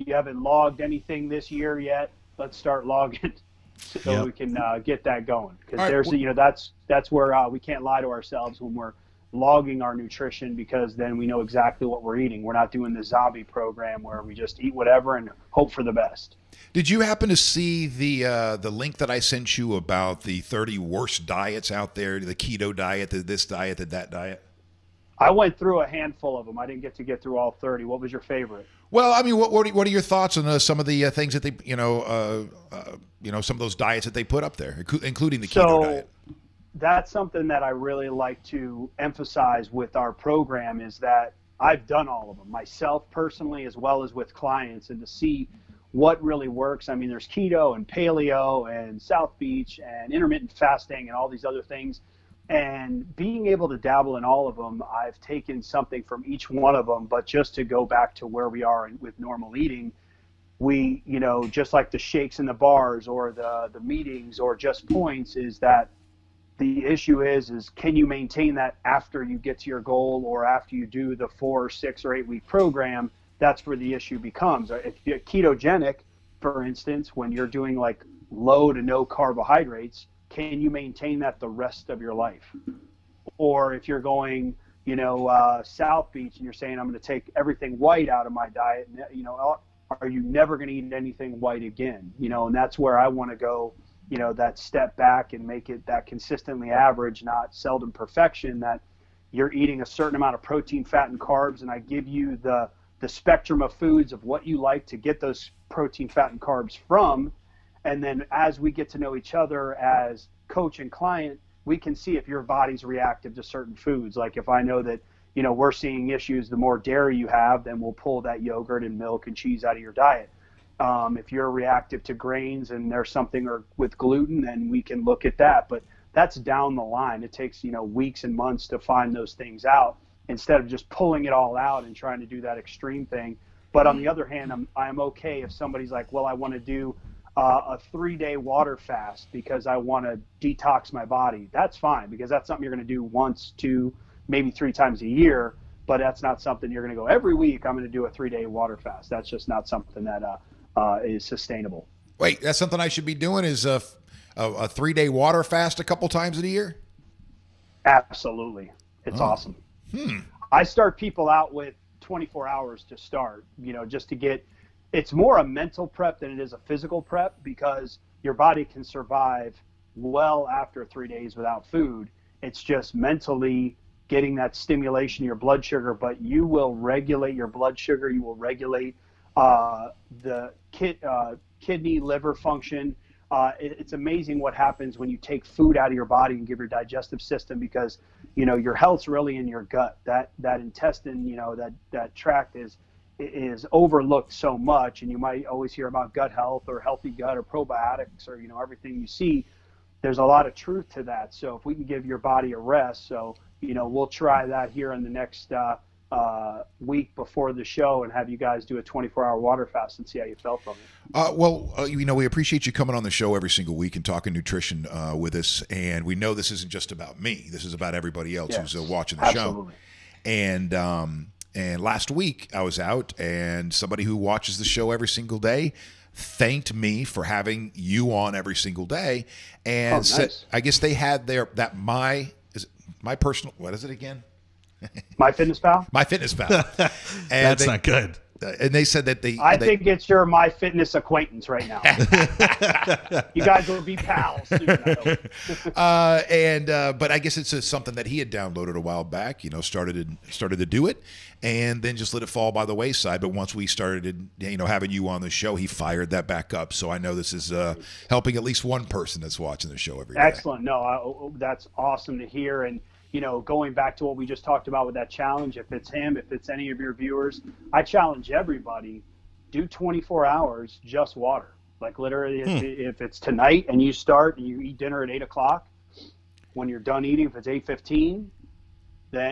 haven't logged anything this year yet. Let's start logging so we can get that going. Because that's where we can't lie to ourselves when we're logging our nutrition, because then we know exactly what we're eating. We're not doing the zombie program where we just eat whatever and hope for the best. Did you happen to see the link that I sent you about the 30 worst diets out there, the keto diet, this diet, that diet? I went through a handful of them. I didn't get through all 30. What was your favorite? Well, I mean, what are your thoughts on some of the things that they, some of those diets that they put up there, including the keto diet? That's something that I really like to emphasize with our program, is that I've done all of them myself personally, as well as with clients, and to see what really works. I mean, there's keto and paleo and South Beach and intermittent fasting and all these other things. And being able to dabble in all of them, I've taken something from each one of them. But just to go back to where we are with normal eating, we, just like the shakes and the bars or the meetings or just points, is that the issue is can you maintain that after you get to your goal, or after you do the 4, 6, or 8 week program? That's where the issue becomes. If you're ketogenic, for instance, when you're doing like low to no carbohydrates, can you maintain that the rest of your life? Or if you're going, South Beach, and you're saying, I'm going to take everything white out of my diet, are you never going to eat anything white again? And that's where I want to go, that step back and make it that consistently average, not seldom perfection, that you're eating a certain amount of protein, fat, and carbs, and I give you the spectrum of foods of what you like to get those protein, fat, and carbs from. And then as we get to know each other as coach and client, we can see if your body's reactive to certain foods. Like if I know that, we're seeing issues, the more dairy you have, then we'll pull that yogurt and milk and cheese out of your diet. If you're reactive to grains and there's something with gluten, then we can look at that. But that's down the line. It takes, weeks and months to find those things out, instead of just pulling it all out and trying to do that extreme thing. But on the other hand, I'm okay if somebody's like, well, I want to do a 3-day water fast because I want to detox my body, that's fine, because that's something you're going to do once, 2, maybe 3 times a year. But that's not something you're going to go every week. I'm going to do a 3-day water fast. That's just not something that is sustainable. Wait, that's something I should be doing, is a 3-day water fast a couple times in a year? Absolutely. It's awesome. I start people out with 24 hours to start, just to get, it's more a mental prep than it is a physical prep, because your body can survive well after 3 days without food. It's just mentally getting that stimulation of your blood sugar, but you will regulate your blood sugar. You will regulate the kidney, liver function. It's amazing what happens when you take food out of your body and give your digestive system, because your health's really in your gut. That intestine, that tract is overlooked so much, and you might always hear about gut health or healthy gut or probiotics or everything you see. There's a lot of truth to that. So if we can give your body a rest, we'll try that here in the next week before the show and have you guys do a 24-hour water fast and see how you felt from it. We appreciate you coming on the show every single week and talking nutrition with us. And we know this isn't just about me. This is about everybody else who's watching the show. And last week I was out, and somebody who watches the show every single day thanked me for having you on every single day, and said, I guess they had my personal, what is it again? My Fitness Pal? My Fitness Pal. That's not good. And they said that I think it's your My Fitness acquaintance right now. You guys will be pals soon, I hope. But I guess it's something that he had downloaded a while back, started to do it, and then just let it fall by the wayside. But once we started, having you on the show, he fired that back up. So I know this is helping at least one person that's watching the show every day. Excellent. No, that's awesome to hear. And going back to what we just talked about with that challenge, if it's him, if it's any of your viewers, I challenge everybody, do 24 hours, just water. Like literally, if it's tonight and you start and you eat dinner at 8 o'clock, when you're done eating, if it's 8:15,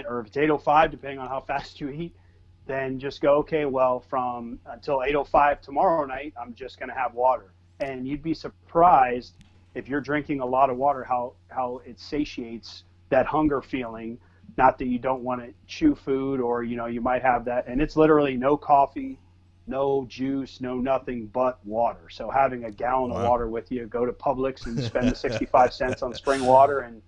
or if it's 8:05, depending on how fast you eat, then just go, okay, well, from until 8:05 tomorrow night, I'm just going to have water. And you'd be surprised if you're drinking a lot of water, how it satiates that hunger feeling. Not that you don't want to chew food, or you might have that, and it's literally no coffee, no juice, no nothing but water. So having a gallon of water with you, go to Publix and spend the 65 cents on spring water and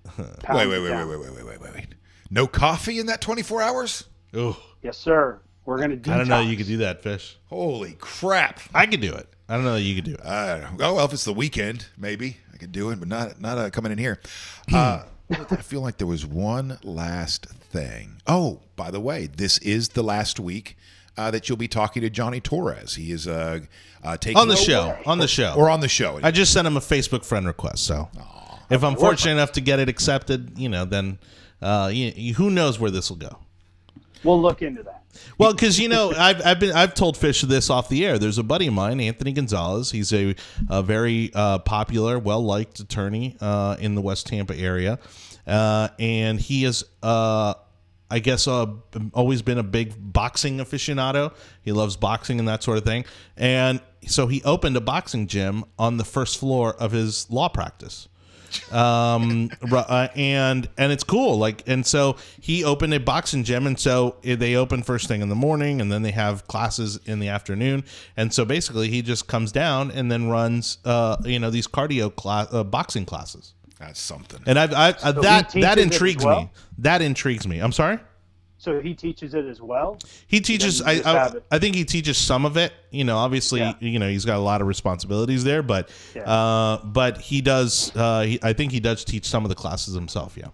wait. No coffee in that 24 hours? Oh. Yes, sir. We're going to detox. I don't know you could do that, Fish. Holy crap. I could do it. I don't know that you could do it. I don't know. Well, if it's the weekend, maybe I could do it, but not coming in here. I feel like there was one last thing. Oh, by the way, this is the last week that you'll be talking to Jonny Torres. He is taking on the show. Or on the show. I just sent him a Facebook friend request. So if I'm fortunate enough to get it accepted, then who knows where this will go. We'll look into that. Well, because I've told Fish this off the air. There's a buddy of mine, Anthony Gonzalez. He's a very popular, well-liked attorney in the West Tampa area, and he is, I guess, always been a big boxing aficionado. He loves boxing and that sort of thing, and so he opened a boxing gym on the first floor of his law practice. And it's cool, and so he opened a boxing gym, and so they open first thing in the morning, and then they have classes in the afternoon, and so basically he just comes down and then runs these cardio boxing classes. That's something. And that intrigues me. That intrigues me. I'm sorry? So he teaches it as well? He teaches, I think he teaches some of it. Obviously, he's got a lot of responsibilities there, but he does, I think he does teach some of the classes himself, yeah.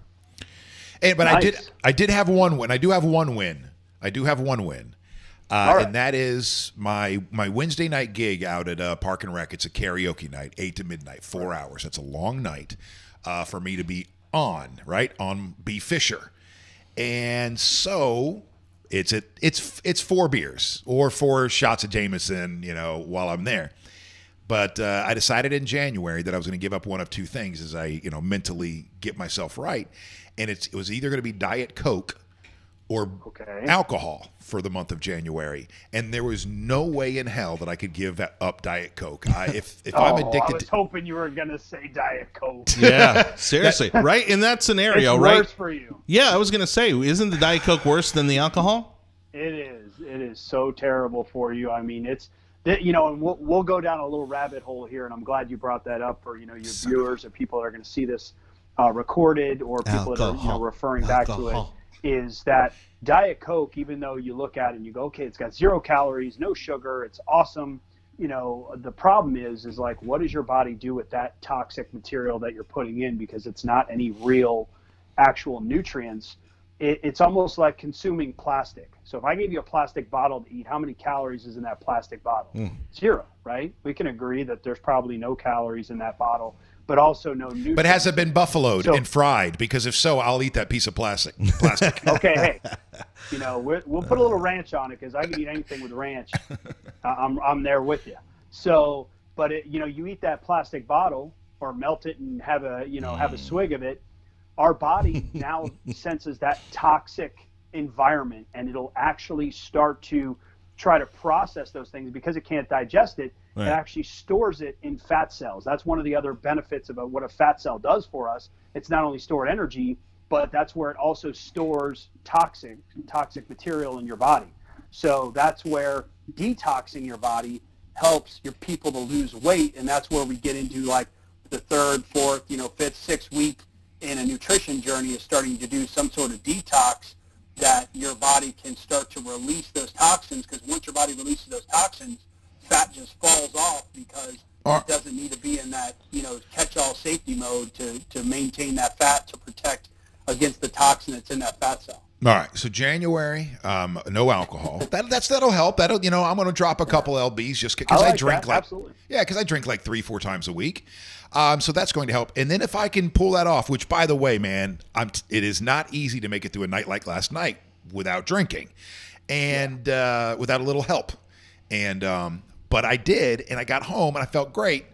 But nice. I did have one win. I do have one win. Right. And that is my Wednesday night gig out at Park and Rec. It's a karaoke night, 8 to midnight, 4 hours. That's a long night for me to be on B. Fisher. And so it's 4 beers or 4 shots of Jameson, while I'm there. But I decided in January that I was going to give up one of 2 things as I, mentally get myself right. And it was either going to be Diet Coke or alcohol for the month of January, and there was no way in hell that I could give up Diet Coke. If I'm addicted, I was hoping you were going to say Diet Coke. Yeah, seriously, right in that scenario, it's right? Worse for you. Yeah, I was going to say, isn't the Diet Coke worse than the alcohol? It is. It is so terrible for you. I mean, it's and we'll go down a little rabbit hole here, and I'm glad you brought that up for your viewers or people that are going to see this recorded, or people that are referring back to it. Is that Diet Coke, even though you look at it and you go, okay, it's got 0 calories, no sugar, it's awesome. The problem is like, what does your body do with that toxic material that you're putting in? Because it's not any real actual nutrients. It's almost like consuming plastic. So if I gave you a plastic bottle to eat, how many calories is in that plastic bottle? 0, right? We can agree that there's probably no calories in that bottle, but also no nutrients. But has it been buffaloed and fried? Because if so, I'll eat that piece of plastic. Okay, hey, we'll put a little ranch on it, because I can eat anything with ranch. I'm there with you. So, but you eat that plastic bottle or melt it and have a swig of it. Our body now senses that toxic environment, and it'll actually start to try to process those things because it can't digest it. Right. It actually stores it in fat cells. That's one of the other benefits about what a fat cell does for us. It's not only stored energy, but that's where it also stores toxic material in your body. So that's where detoxing your body helps your people to lose weight, and that's where we get into like the 3rd, 4th, 5th, 6th week in a nutrition journey, is starting to do some sort of detox, that your body can start to release those toxins, because once your body releases those toxins, fat just falls off, because it doesn't need to be in that catch-all safety mode to maintain that fat to protect against the toxin that's in that fat cell. All right, so January, no alcohol. That'll help. I'm going to drop a couple lbs just because I drink absolutely. Yeah, because I drink like 3-4 times a week. So that's going to help. And then if I can pull that off, which by the way, man, it is not easy to make it through a night like last night without drinking, and without a little help. And but I did, and I got home and I felt great.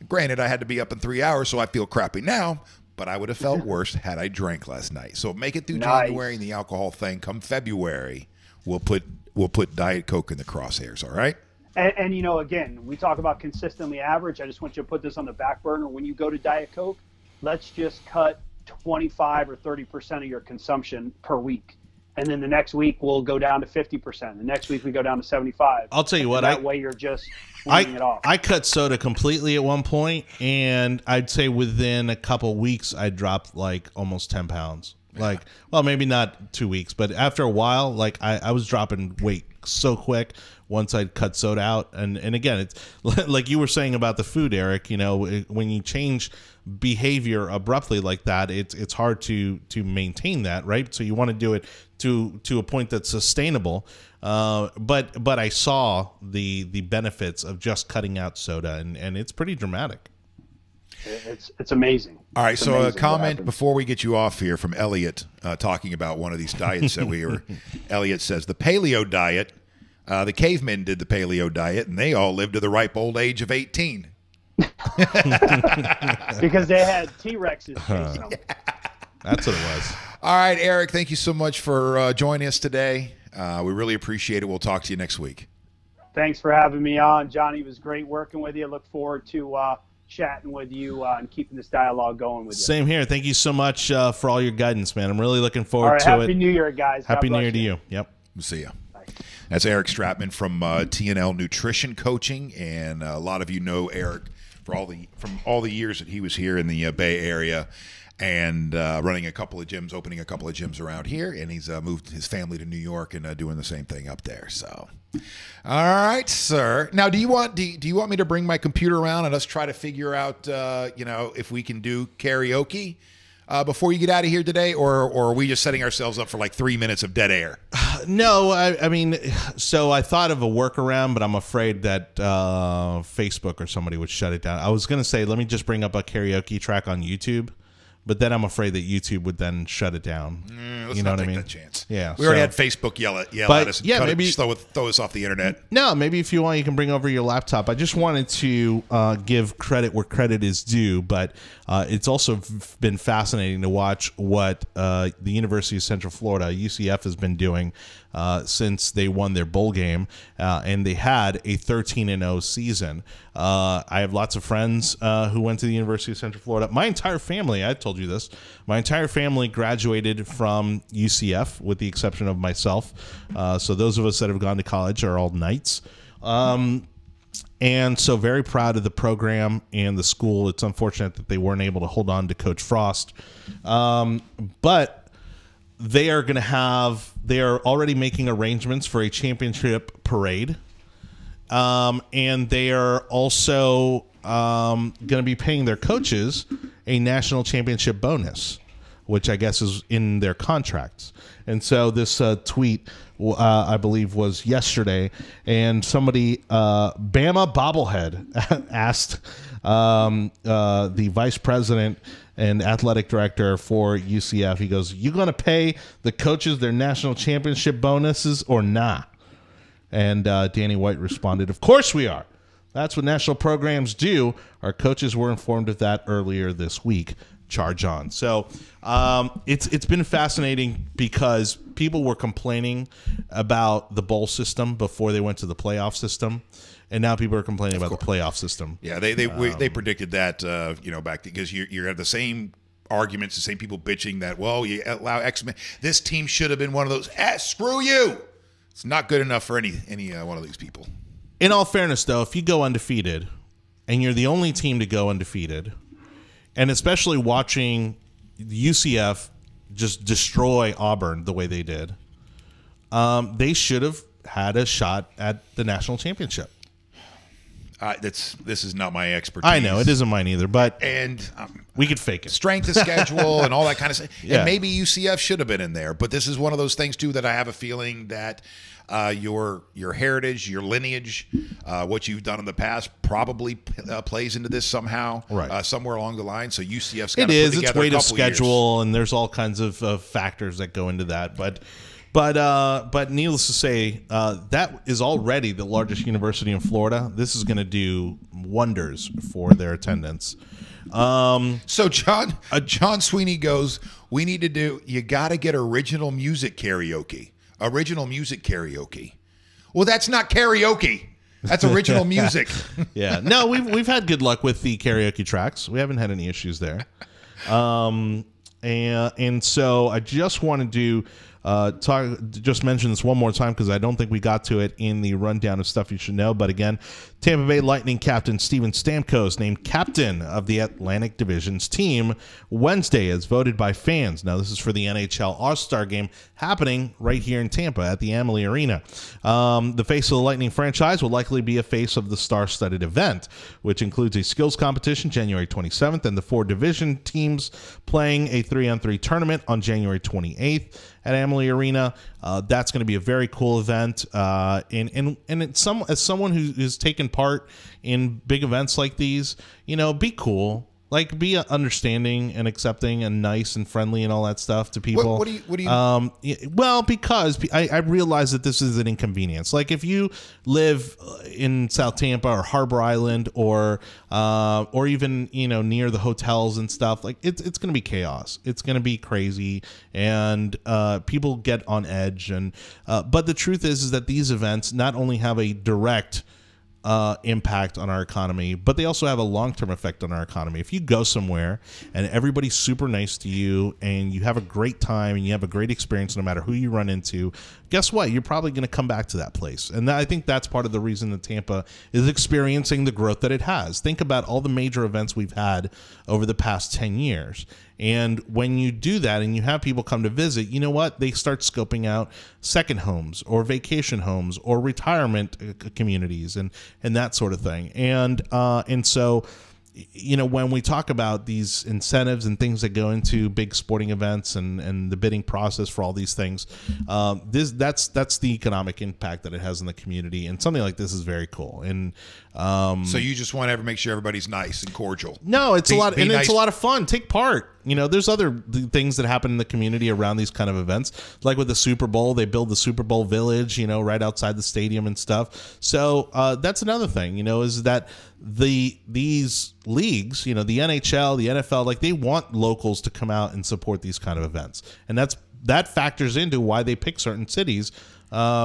Granted, I had to be up in 3 hours, so I feel crappy now. But I would have felt worse had I drank last night. So make it through January and the alcohol thing. Come February, we'll put Diet Coke in the crosshairs. All right. And again, we talk about consistently average. I just want you to put this on the back burner. When you go to Diet Coke, let's just cut 25 or 30% of your consumption per week. And then the next week we'll go down to 50%. The next week we go down to 75. I'll tell you what. That way you're just weaning it off. I cut soda completely at one point, and I'd say within a couple weeks I dropped like almost 10 pounds. Like, well, maybe not 2 weeks, but after a while, like I was dropping weight so quick once I'd cut soda out. And again, it's like you were saying about the food, Eric. When you change behavior abruptly like that, it's hard to maintain that, right? So you want to do it to a point that's sustainable. But I saw the benefits of just cutting out soda, and it's pretty dramatic. It's amazing. All right, so a comment before we get you off here from Elliot talking about one of these diets that we were. Elliot says the paleo diet. The cavemen did the paleo diet, and they all lived to the ripe old age of 18. Because they had T-Rexes chasing them. That's what it was. All right, Eric, thank you so much for joining us today. We really appreciate it. We'll talk to you next week. Thanks for having me on, Johnny. It was great working with you. Look forward to chatting with you and keeping this dialogue going with you. Same here. Thank you so much for all your guidance, man. I'm really looking forward to it. Happy New Year, guys. Happy New Year to you. Yep. We'll see you. That's Eric Stratman from TNL Nutrition Coaching, and a lot of you know Eric from all the years that he was here in the Bay Area, and running a couple of gyms, opening a couple of gyms around here, and he's moved his family to New York and doing the same thing up there. So, all right, sir. Now, do you want me to bring my computer around and us try to figure out if we can do karaoke before you get out of here today, or are we just setting ourselves up for like 3 minutes of dead air? No, I mean, so I thought of a workaround, but I'm afraid that Facebook or somebody would shut it down. I was going to say, let me just bring up a karaoke track on YouTube, but then I'm afraid that YouTube would then shut it down. Let's you know not what I take mean? that chance. Yeah, we already had Facebook yell at us. And maybe throw us off the internet. No, maybe if you want, you can bring over your laptop. I just wanted to give credit where credit is due, but it's also been fascinating to watch what the University of Central Florida, UCF, has been doing since they won their bowl game, and they had a 13-0 season. I have lots of friends who went to the University of Central Florida. My entire family, I told you this, my entire family graduated from UCF with the exception of myself. So those of us that have gone to college are all Knights. And so very proud of the program and the school. It's unfortunate that they weren't able to hold on to Coach Frost. But they are already making arrangements for a championship parade. And they are also going to be paying their coaches a national championship bonus, which I guess is in their contracts. And so this tweet, I believe, was yesterday, and somebody, Bama Bobblehead, asked the vice president and athletic director for UCF, he goes, "You going to pay the coaches their national championship bonuses or not?" And Danny White responded, "Of course we are. That's what national programs do. Our coaches were informed of that earlier this week. Charge on." So it's been fascinating because people were complaining about the bowl system before they went to the playoff system, and now people are complaining about the playoff system. Yeah, they predicted that back because you have the same arguments, the same people bitching that, well, you allow X-Men. This team should have been one of those. Screw you. It's not good enough for any one of these people. In all fairness, though, if you go undefeated and you're the only team to go undefeated, and especially watching UCF just destroy Auburn the way they did, they should have had a shot at the national championship. This is not my expertise. I know, it isn't mine either, but and we could fake it. Strength of schedule and all that kind of stuff. Yeah. And maybe UCF should have been in there, but this is one of those things too that I have a feeling that your heritage, your lineage, what you've done in the past probably plays into this somehow, right? Somewhere along the line. So UCF's got to put It's together weight a of couple schedule, years. and there's all kinds of factors that go into that, But needless to say, that is already the largest university in Florida. This is going to do wonders for their attendance. So John Sweeney goes, you got to get original music karaoke. Original music karaoke. Well, that's not karaoke. That's original music. Yeah. No, we've had good luck with the karaoke tracks. We haven't had any issues there. And so I just wanted to just mention this one more time because I don't think we got to it in the rundown of stuff you should know. But again, Tampa Bay Lightning captain Steven Stamkos named captain of the Atlantic Division's team Wednesday as voted by fans. Now, this is for the NHL All-Star Game happening right here in Tampa at the Amalie Arena. The face of the Lightning franchise will likely be a face of the star-studded event, which includes a skills competition January 27th and the 4 division teams playing a 3-on-3 tournament on January 28th at Amalie Arena. That's going to be a very cool event. And it's as someone who's taken part in big events like these, be cool. Like, be understanding and accepting and nice and friendly and all that stuff to people. What do you? Well, because I realize that this is an inconvenience. Like, if you live in South Tampa or Harbor Island or even near the hotels and stuff, like it's going to be chaos. It's going to be crazy, and people get on edge. And but the truth is that these events not only have a direct impact on our economy, but they also have a long-term effect on our economy. If you go somewhere and everybody's super nice to you and you have a great time and you have a great experience no matter who you run into, guess what? You're probably going to come back to that place. And I think that's part of the reason that Tampa is experiencing the growth that it has. Think about all the major events we've had over the past 10 years. And when you do that and you have people come to visit, you know what? They start scoping out second homes or vacation homes or retirement communities and that sort of thing. And so, when we talk about these incentives and things that go into big sporting events and the bidding process for all these things, that's the economic impact that it has in the community. And something like this is very cool. And So you just want to make sure everybody's nice and cordial. No, it's a lot, and nice. it's a lot of fun. Take part. There's other things that happen in the community around these kind of events. Like with the Super Bowl, they build the Super Bowl Village, right outside the stadium and stuff. So that's another thing, is that these leagues, the NHL, the NFL, like they want locals to come out and support these kind of events, and that factors into why they pick certain cities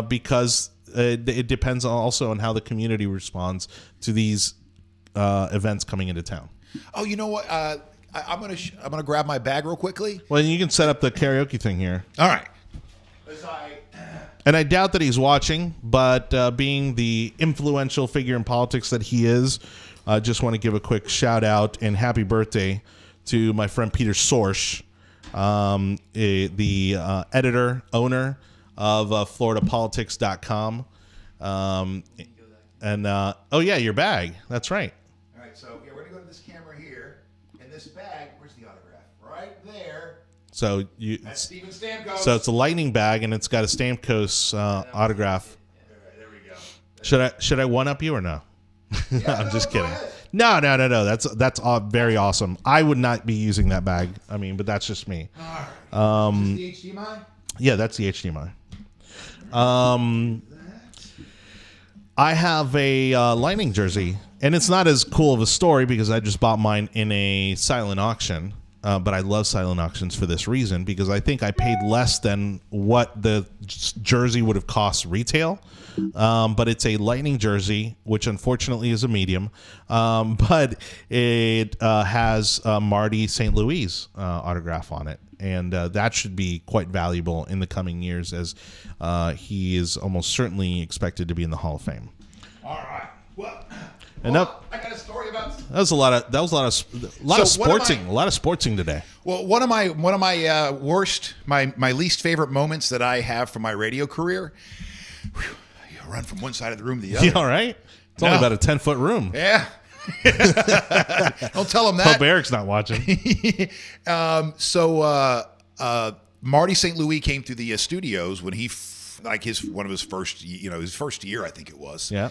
because. It depends also on how the community responds to these events coming into town. Oh, you know what? I'm gonna grab my bag real quickly. Well, you can set up the karaoke thing here. All right. And I doubt that he's watching, but being the influential figure in politics that he is, I just want to give a quick shout out and happy birthday to my friend Peter Sorsch, the editor, owner of FloridaPolitics.com. Oh yeah, your bag. That's right. All right, so we're going to go to this camera here. And this bag, where's the autograph? Right there. So that's Steven Stamkos. So it's a lightning bag, and it's got a Stamkos autograph. All right, there we go. Should I one up you or no? Yeah, I'm just kidding. No. That's very awesome. I would not be using that bag. But that's just me. All right. Is this the HDMI? Yeah, that's the HDMI. I have a Lightning jersey, and it's not as cool of a story because I just bought mine in a silent auction. But I love silent auctions for this reason, because I think I paid less than what the jersey would have cost retail. But it's a Lightning jersey, which unfortunately is a medium. But it has Marty St. Louis' autograph on it. And that should be quite valuable in the coming years, as he is almost certainly expected to be in the Hall of Fame. All right. Well, I got a story about. That was a lot of sportsing today. Well, one of my worst, my least favorite moments that I have from my radio career. You run from one side of the room to the other. You all right? It's only about a 10-foot room. Yeah. Don't tell him that. Hope Eric's not watching. Marty St. Louis came through the studios when he his first year, I think it was. Yeah.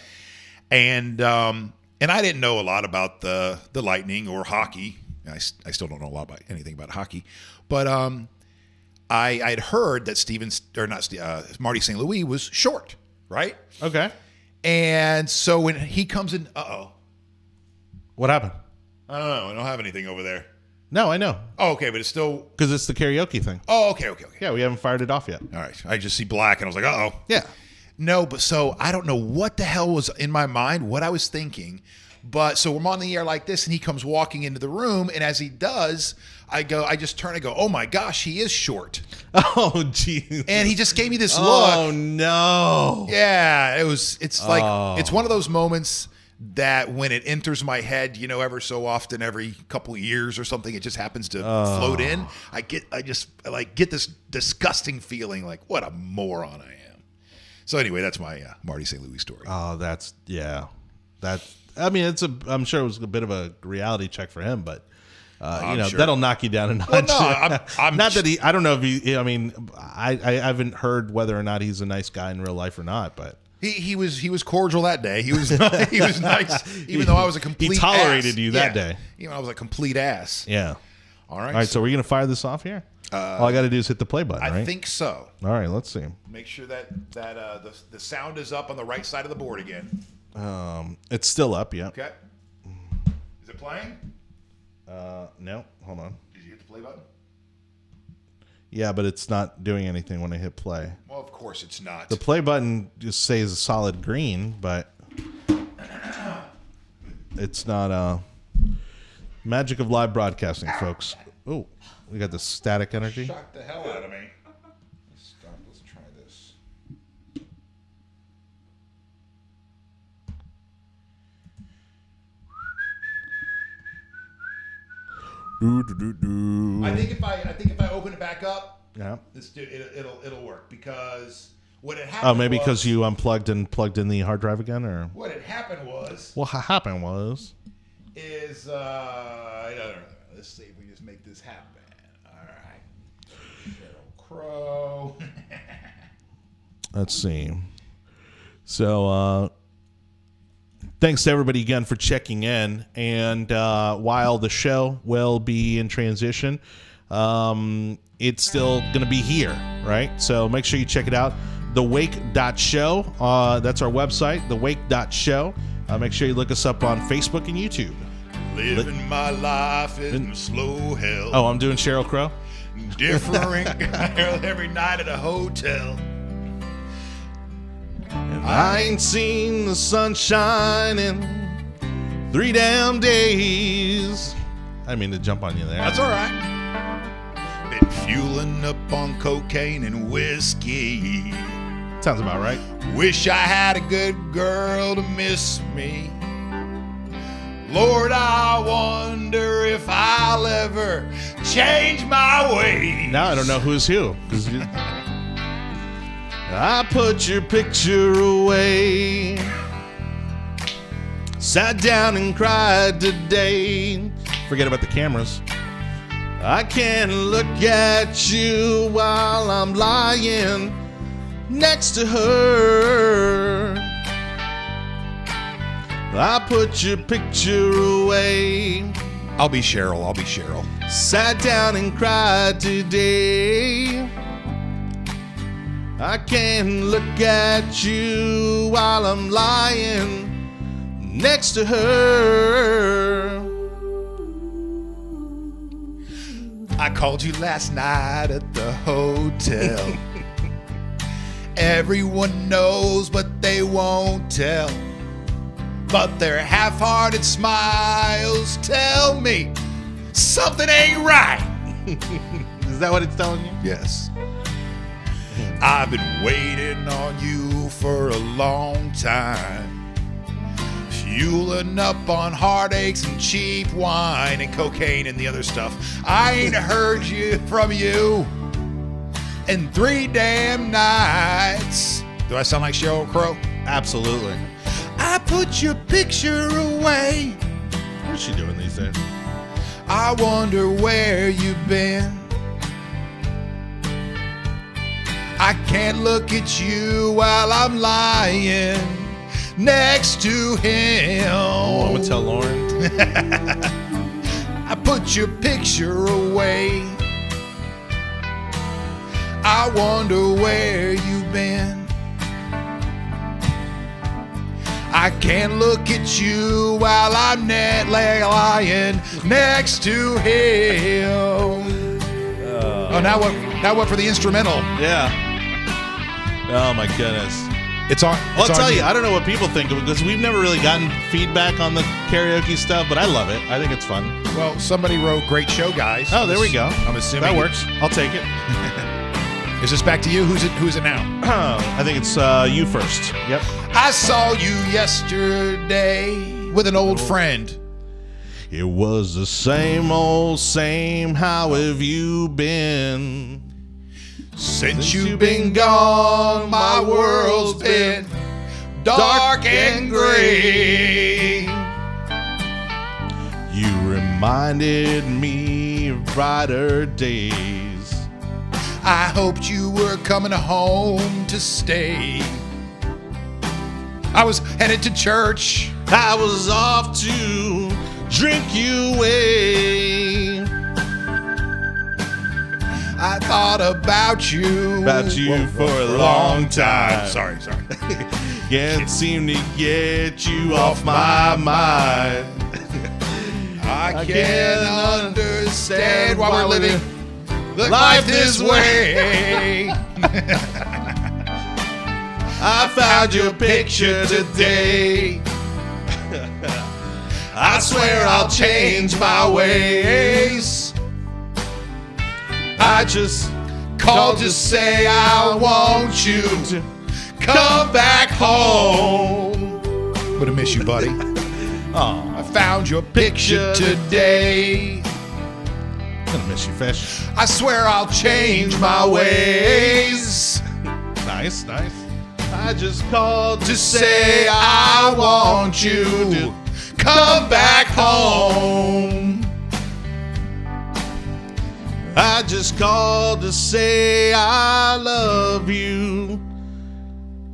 And I didn't know a lot about the Lightning or hockey. I still don't know a lot about anything about hockey, but I'd heard that Marty St. Louis was short, right? Okay. And so when he comes in, what happened? I don't know. I don't have anything over there. No, I know. Oh, okay, but it's still because it's the karaoke thing. Oh, okay. Yeah, we haven't fired it off yet. All right. I just see black, and I was like, uh-oh. Yeah. No, but so I don't know what the hell was in my mind, what I was thinking. But so I'm on the air like this, and he comes walking into the room, and as he does, I just turn and go, oh my gosh, he is short. Oh, jeez. And he just gave me this look. Oh, no. Yeah, it's one of those moments that when it enters my head, ever so often, every couple of years or something, it just happens to float in. I get this disgusting feeling like, what a moron I am. So anyway, that's my Marty St. Louis story. Oh, I'm sure it was a bit of a reality check for him, but sure. That'll knock you down a notch. Well, no, I'm not that I don't know if he. I haven't heard whether or not he's a nice guy in real life or not, but he was cordial that day. He was nice, even though I was a complete. He tolerated ass. you that day. Even I was a complete ass. Yeah. All right. All right. So we're gonna fire this off here. All I got to do is hit the play button. I right? think so. All right. Let's see. Make sure that the sound is up on the right side of the board again. It's still up. Yeah. Okay. Is it playing? No. Hold on. Did you hit the play button? Yeah, but it's not doing anything when I hit play. Well, of course it's not. The play button just says a solid green, but it's not magic of live broadcasting, folks. Oh, we got the static energy. Shocked the hell out of me. Let's try this. I think if I open it back up, yeah, it'll work, because what had happened. Oh, maybe because you unplugged and plugged in the hard drive again, or what had happened was. What happened was. I don't know. Let's see if we just make this happen. All right. Sheryl Crow. Let's see. So Thanks to everybody again for checking in. And while the show will be in transition, it's still going to be here, right? So make sure you check it out. The Wake.Show. That's our website, the Wake.Show. Make sure you look us up on Facebook and YouTube. Living my life in slow hell. Oh, I'm doing Sheryl Crow? Differing every night at a hotel. And I ain't seen the sunshine in 3 damn days. I didn't mean to jump on you there. That's all right. Been fueling up on cocaine and whiskey. Sounds about right. Wish I had a good girl to miss me. Lord, I wonder if I'll ever change my ways. Now I don't know who's who. I put your picture away. Sat down and cried today. Forget about the cameras. I can't look at you while I'm lying next to her. I put your picture away. I'll be Cheryl. I'll be Cheryl. Sat down and cried today. I can't look at you while I'm lying next to her. I called you last night at the hotel. Everyone knows, but they won't tell. But their half-hearted smiles tell me something ain't right. Is that what it's telling you? Yes. I've been waiting on you for a long time. Fueling up on heartaches and cheap wine and cocaine and the other stuff. I ain't heard from you in 3 damn nights. Do I sound like Sheryl Crow? Absolutely. I put your picture away. What's she doing these days? I wonder where you've been. I can't look at you while I'm lying next to him. Oh, I'm gonna tell Lauren. I put your picture away. I wonder where you've been. I can't look at you while I'm lying next to him. Oh, now what for the instrumental? Yeah. Oh my goodness. It's on. Well, I'll tell you, I don't know what people think of it because we've never really gotten feedback on the karaoke stuff, but I love it. I think it's fun. Well, somebody wrote "Great show, guys." Oh, there we go. I'm assuming that works. I'll take it. Is this back to you? Who's it now? I think it's you first. Yep. I saw you yesterday with an old friend. It was the same old same. How have you been? Since you've been gone, my world's been dark and gray. You reminded me of brighter days. I hoped you were coming home to stay. I was headed to church. I was off to drink you away. I thought about you. For a long time. Sorry. Can't seem to get you off my mind. I can't understand why we're living life this way. I found your picture today. I swear I'll change my ways. I just called to say I want you to come back home. Gonna miss you, buddy. Oh, I found your picture today. gonna miss you, fish. I swear I'll change my ways. Nice. I just called To say I want you to come back home. I just called to say I love you.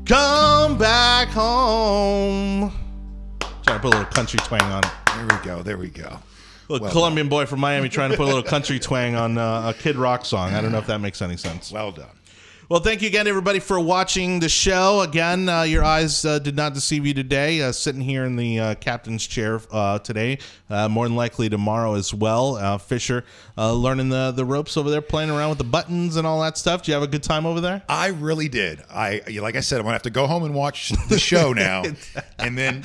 Come back home. Trying to put a little country twang on it. There we go. There we go. Little Colombian boy from Miami trying to put a little country twang on a Kid Rock song. I don't know if that makes any sense. Well done. Well, thank you again, everybody, for watching the show. Again, your eyes did not deceive you today. Sitting here in the captain's chair today, more than likely tomorrow as well. Fisher learning the ropes over there, playing around with the buttons and all that stuff. Did you have a good time over there? I really did. Like I said, I'm gonna have to go home and watch the show now, and then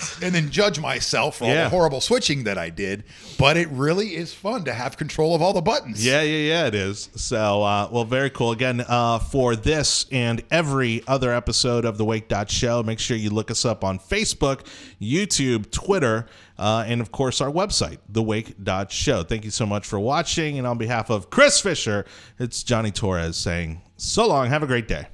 judge myself for all the horrible switching that I did. But it really is fun to have control of all the buttons. Yeah, it is. So, well, very cool. Again, for this and every other episode of the Wake.Show, make sure you look us up on Facebook, YouTube, Twitter, and of course our website, the Wake.Show. Thank you so much for watching, and on behalf of Chris Fisher, it's Jonny Torres saying so long. Have a great day.